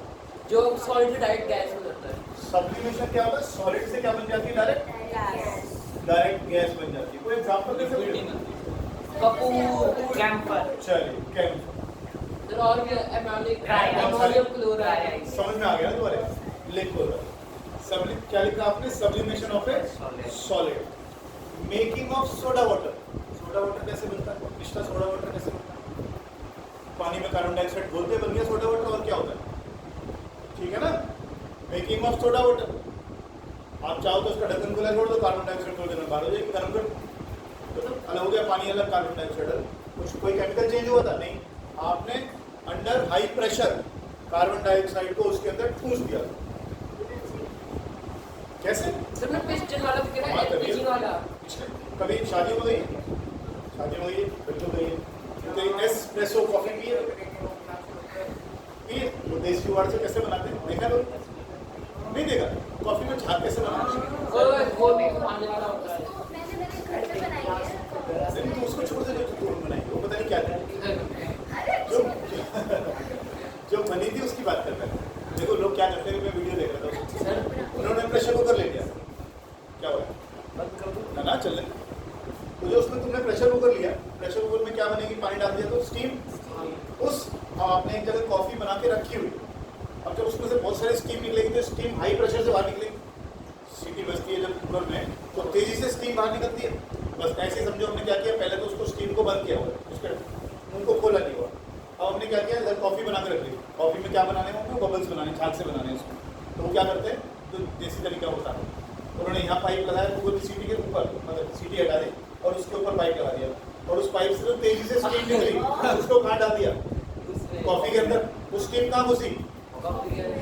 जो सॉलिड से डायरेक्ट गैस हो जाता है। सब्लिमेशन क्या होता है? सॉलिड से क्या बन जाती है? डायरेक्ट गैस बन जाती है। कोई एग्जांपल दे सकते हो? कपूर, कैंपर, चलिए कैम्फर। फिर और भी एमोनिक बहुत सारे- अमोनियम क्लोराइड। समझ में आ गया ना तुम्हारे? लिखो क्या लिखा आपने? Sublimation of A solid. Making of soda water. Soda water कैसे बनता है? मिस्टर सोडा वाटर कैसे बनता है? पानी में कार्बन डाइऑक्साइड घोलते बन गया सोडा वाटर। और क्या होता है? ठीक है ना? Making of soda water. आप चाहो तो उसका ढक्कन खुला छोड़ दो, कार्बन डाइऑक्साइड थोड़ी देर में बाहर हो जाएगी, गर्म कर तो अलग हो गया, पानी अलग, कार्बन डाइऑक्साइड अलग। कुछ कोई केमिकल चेंज हुआ था? नहीं। आपने under high pressure carbon dioxide को उसके अंदर ठूस दिया। कैसे? जब मैं पिस्टन वाला भी कह रहा हाँ, है, कभी- पिचिंग वाला। कभी शादी में गई? शादी में गई? बिल्कुल गई है। तो एस्प्रेसो कॉफी पिए? पिए? वो देसी वाड़ से कैसे बनाते हैं देखा? तो नहीं देखा? कॉफी में झाग कैसे बनाते हैं? वो भी पानी वाला होता है। नहीं तो उसको छोड़ दे जो तू बनाएगी, वो पता नहीं क्या था। जो जो बनी थी उसकी बात करता है। देखो लोग क्या करते हैं, मैं वीडियो देख रहा था, उन्होंने प्रेशर कुकर ले लिया। क्या हुआ? ना ना चल रहा। तो जो उसमें तुमने प्रेशर कुकर लिया, प्रेशर कुकर में क्या बनेगी? पानी डाल दिया तो स्टीम। उस आपने एक जगह कॉफी बना के रखी हुई, अब जब उसमें से बहुत सारी स्टीम निकलेगी तो स्टीम हाई प्रेशर से बाहर निकलेगी। सीटी बजती है जब कुकर में तो तेजी से स्टीम बाहर निकलती है। बस ऐसे समझो हमने क्या किया, पहले तो उसको स्टीम को बंद किया हुआ, उसके उनको खोला नहीं हुआ। अब हमने क्या किया, इधर कॉफी बना के रख ली। कॉफी में क्या बनाने हैं? उनको बबल्स बनाने, झाग से बनाने उसको। तो वो क्या करते हैं, जो देसी तरीका होता है, उन्होंने यहाँ पाइप लगाया कुकर की सीटी के ऊपर, मतलब सीटी हटा दी और उसके ऊपर पाइप लगा दिया, और उस पाइप से जो तेजी से स्टीम निकली उसको कहाँ डाल दिया? कॉफी के अंदर। वो स्टीम कहाँ घुसी?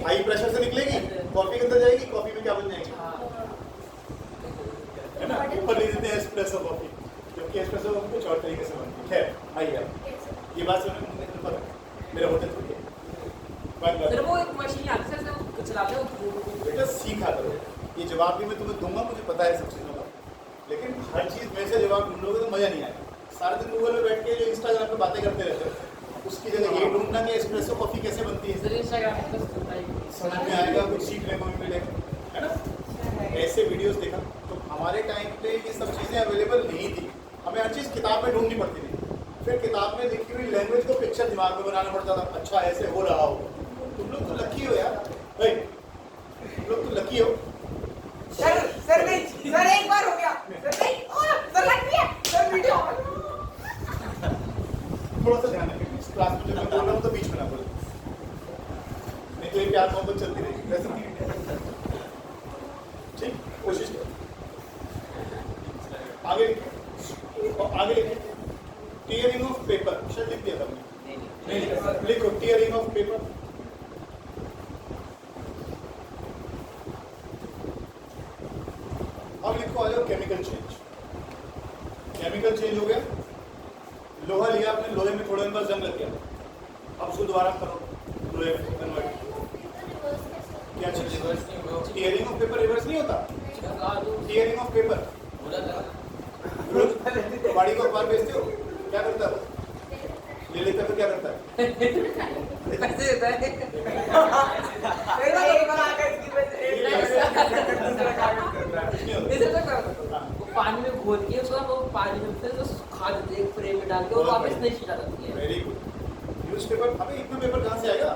हाई प्रेशर से निकलेगी, कॉफी के अंदर जाएगी, कॉफी में क्या बन जाएगी? है ना? ऊपर ले देते हैं एस्प्रेसो कॉफी, क्योंकि एस्प्रेसो कुछ और तरीके से बनती है। खैर आइए, ये बात सुनने में पता मेरा होटल थोड़ी है। फिर वो एक मशीन आती है जो चलाते हो। बेटा सीखा करो, ये जवाब भी मैं तुम्हें दूंगा, मुझे पता है सब चीज़ों का, लेकिन हर चीज़ में से जवाब ढूंढोगे तो मज़ा नहीं आएगा। सारा दिन गूगल में बैठ के जो इंस्टाग्राम पे बातें करते रहते हो, उसकी जगह ये ढूंढना कि एस्प्रेसो कॉफी कैसे बनती है, फिर इंस्टाग्राम पे चलता है। समझ में आएगा, कुछ सीखने को भी मिलेगा, है ना? ऐसे वीडियोस देखा। तो हमारे टाइम पे ये सब चीज़ें अवेलेबल नहीं थी, हमें हर चीज़ किताब में ढूंढनी पड़ती थी। फिर किताब में लिखी हुई लैंग्वेज को पिक्चर दिमाग में बनाना पड़ता था, अच्छा ऐसे हो रहा हो। तुम लोग तो लकी हो यार भाई, तुम लोग तो लकी हो। सर नहीं, सर एक बार हो गया। सर नहीं, सर लग गया। सर वीडियो थोड़ा सा ध्यान रखें, इस क्लास में जो मैं बोल रहा हूँ तो बीच में ना बोले, नहीं तो ये प्यार मोहब्बत चलती रहेगी, वैसे नहीं। ठीक, कोशिश करो। आगे लिखिए, और आगे लिखिए टीयरिंग ऑफ पेपर। शायद लिख दिया था हमने, नहीं लिखा। लिखो टीयरिंग ऑफ पेपर। अब लिखो आ जाओ केमिकल चेंज। केमिकल चेंज हो गया, लोहा लिया आपने, लोहे में थोड़े दिन बाद जंग लग गया, अब उसको दोबारा करो लोहे में कन्वर्ट। क्या चीज? टीयरिंग ऑफ पेपर रिवर्स नहीं होता। टीयरिंग ऑफ पेपर, गाड़ी को अखबार बेचते हो, क्या करता है? ले लेता है तो क्या करता है? पैसे देता है। मेरा एक कागज की वजह इसे तो कर वो पानी में घोल के उसको वो पानी में फिर खा देते हैं, फ्रेम में डाल के वो वापस नहीं छिटा देती है। Very good. न्यूज़पेपर, अबे इतना पेपर कहाँ से आएगा?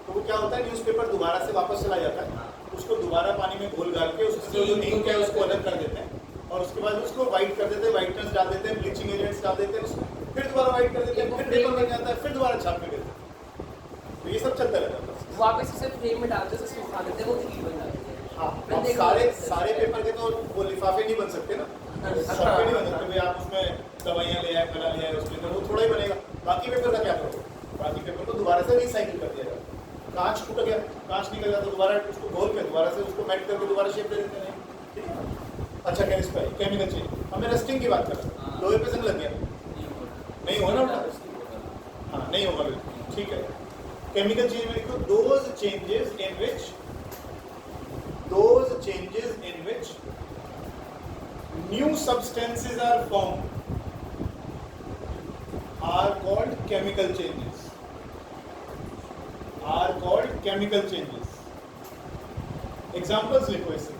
तो वो क्या होता है, न्यूज़पेपर दोबारा से वापस चला जाता है, उसको दोबारा पानी में घोल डाल के उसमें जो इंक है उसको अलग कर देते हैं, और उसके बाद उसको वाइट कर देते हैं, वाइटनेस डाल देते हैं, ब्लीचिंग एजेंट्स डाल देते हैं उसमें, फिर दोबारा वाइट कर देते हैं, फिर पेपर बन जाता है, फिर दोबारा छाप के देते हैं। तो ये सब चलता रहता है। वापस इसे फ्रेम में डालते हैं, सुखा देते हैं, वो शीट बन जाती है। हाँ, अब सारे पेपर के तो वो लिफाफे नहीं बन सकते ना, सबके नहीं बन सकते भाई। आप उसमें दवाइयाँ ले आए, कला ले आए, उसके अंदर वो थोड़ा ही बनेगा। बाकी पेपर का क्या करोगे? बाकी पेपर को दोबारा से रिसाइकिल कर दिया जाता है। कांच टूट गया, कांच निकल गया तो दोबारा उसको घोल के दोबारा से उसको मेल्ट करके दोबारा शेप दे देते हैं। ठीक है, अच्छा केमिस्ट्री केमिकल चेंज, हमें रस्टिंग की बात कर रहा हाँ। हूँ, लोहे पे जंग लग गया, नहीं हुआ ना उल्टा? हाँ नहीं होगा बिल्कुल, ठीक है। केमिकल चेंज में लिखो those changes in which new substances are form are called chemical changes, examples लिखो इससे।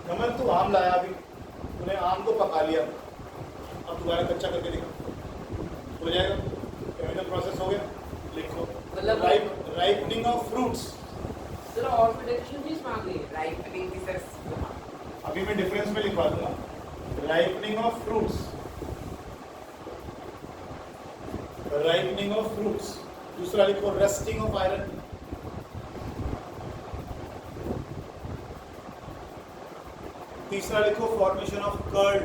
कमल तू आम लाया अभी, तूने आम को पका लिया, अब दोबारा कच्चा करके दिखा, हो जाएगा, केमिकल प्रोसेस हो गया। लिखो मतलब राइपनिंग ऑफ फ्रूट्स, सर और भी डेफिनेशन भी इसमें आ गई है। राइपनिंग की सर अभी मैं डिफरेंस में लिखवा दूंगा। राइपनिंग ऑफ फ्रूट्स, दूसरा लिखो रस्टिंग ऑफ आयरन, तीसरा लिखो फॉर्मेशन ऑफ कर्ड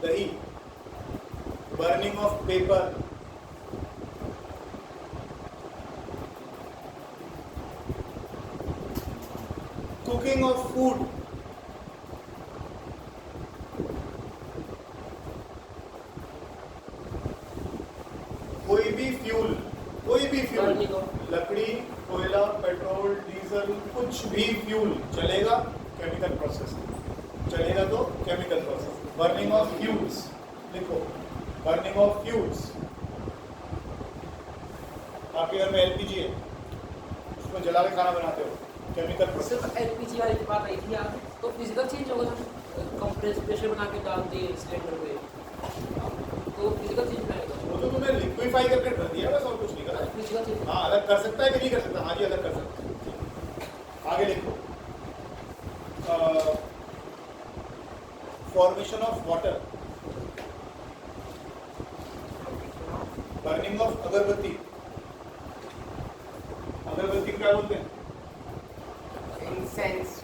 दही, burning of paper, cooking of food, कोई भी फ्यूल, Burning of- लकड़ी, कोयला, पेट्रोल, डीजल, कुछ भी फ्यूल चलेगा केमिकल प्रोसेस, चलेगा तो chemical process. Burning of fuels लिखो, बर्निंग ऑफ फ्यूल्स। आपके घर में एलपीजी है, उसको जला के खाना बनाते हो, केमिकल प्रोसेस। सिर्फ एलपीजी वाली की बात आई थी यार, तो फिजिकल चेंज होगा ना, कंप्रेस प्रेशर बना के डाल दिए सिलेंडर पे, तो फिजिकल चेंज आएगा। वो तो तुमने लिक्विफाई करके कर दिया बस, और कुछ नहीं करा। फिजिकल चेंज हाँ अलग कर सकता है कि नहीं कर सकता? हाँ जी अलग कर सकता है। आगे लिखो formation of water, burning of agarbatti, अगरबत्ती क्या बोलते हैं? इंसेंस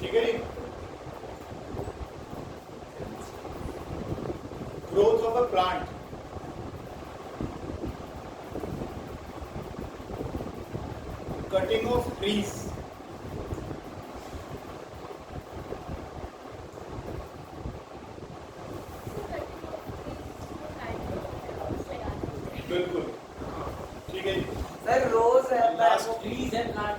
ठीक है जी। Growth of a plant, cutting of trees, बिल्कुल ठीक है जी। सर रोज है Last ट्रीज एंड प्लांट।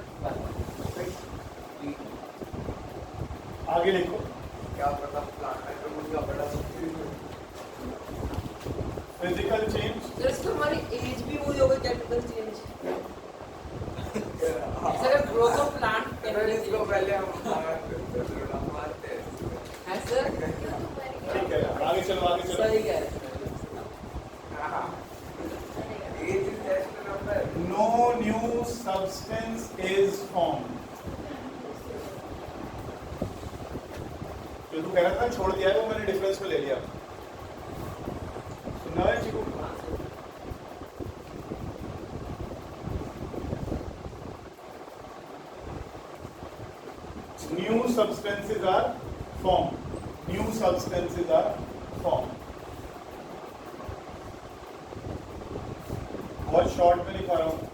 आगे लिखो क्या पता प्लांट है तो मुझे बड़ा फिजिकल चेंज, सर इससे हमारी एज भी वही हो गई, chemical change. Sir growth of plant sir इसको पहले हम मारते हैं है सर, ठीक है आगे चलो आगे चलो। सही कह रहे हैं। Age is just number No new substance is formed. जो तू कह रहा था छोड़ दिया है वो मैंने डिफरेंस में ले लिया। सुनना है Chiku? New substances are formed. New substances are formed. और शॉर्ट में लिखा रहा हूं,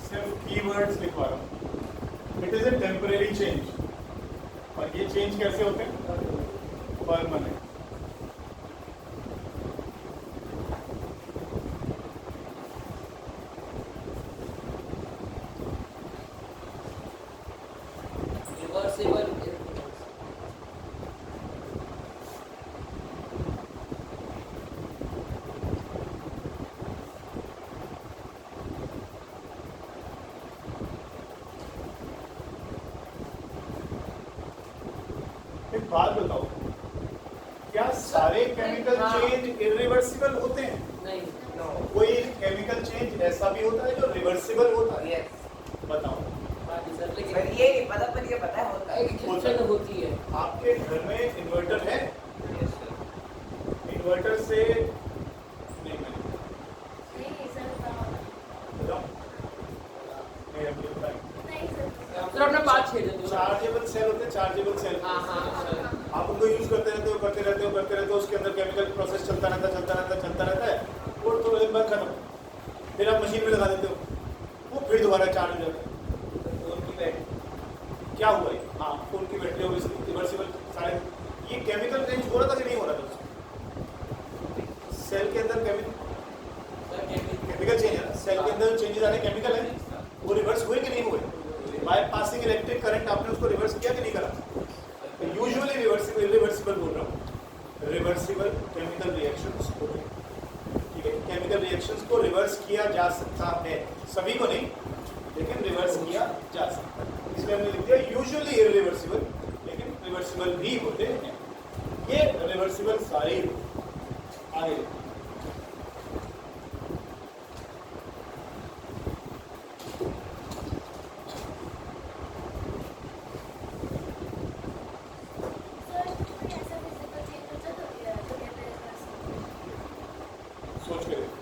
सिर्फ कीवर्ड्स लिखवा रहा हूं। It is a temporary change, और ये चेंज कैसे होते हैं? परमानेंट। रिवर्सिबल। एक बात बताओ, क्या सारे केमिकल हाँ। चेंज इरिवर्सिबल होते हैं? नहीं, नो कोई केमिकल चेंज ऐसा भी होता है जो रिवर्सिबल होता है? यस बताओ। बाकी सर सर लेकिन ये नहीं पता पर ये पता है होता है एक एक्सेप्शन होती है। आपके घर में इन्वर्टर है? यस सर इन्वर्टर से नहीं मैं बताऊं? नहीं, अब ये बताएं। सर अपना बात छेड़ दो। चार्जेबल सेल होते हैं, चार्जेबल सेल। हाँ हाँ आप उनको यूज करते रहते हो, उसके अंदर केमिकल प्रोसेस चलता रहता है, और थोड़ा दिन बाद खत्म, फिर आप मशीन में लगा देते हो, वो फिर दोबारा चार्ज हो जाता है। फोन की बैटरी क्या हुआ ये? हाँ, फोन की बैटरी हो गई, रिवर्सिबल सारे। ये केमिकल चेंज हो रहा था कि नहीं हो रहा था उसमें? सेल के अंदर केमिकल चेंज है ना, सेल के अंदर चेंजेस आ रहे केमिकल है, वो रिवर्स हुए कि नहीं हुए? बाय पासिंग इलेक्ट्रिक करंट आपने उसको रिवर्स किया कि नहीं करा? यूजुअली रिवर्सिबल बोल रहा हूँ, रिवर्सिबल केमिकल रिएक्शंस को, ठीक है, केमिकल रिएक्शंस को रिवर्स किया जा सकता है, सभी को नहीं, लेकिन रिवर्स किया जा सकता है, इसलिए हमने लिख दिया यूजुअली इरिवर्सिबल, लेकिन रिवर्सिबल भी होते हैं। ये रिवर्सिबल सारे ही आगे। सोच के देखो।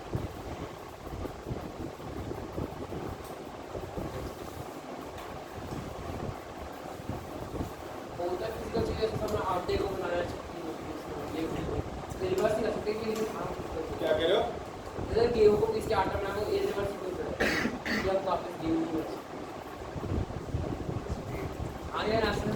होता फिजिकल चीज़ है, तो मैं आटे को बनाना चाहिए, ये रिवर्स नहीं कर सकते कि क्या कह रहे हो? जैसे गेहूं को पीस के आटा बना को इरिवर्सिबल है, ये आप वापस गेहूं नहीं बन सकते। आ गया ना आंसर?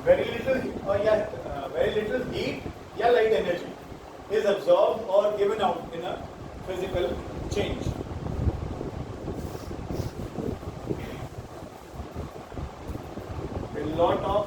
Very little heat या light energy is absorbed or given out in a physical change. A lot of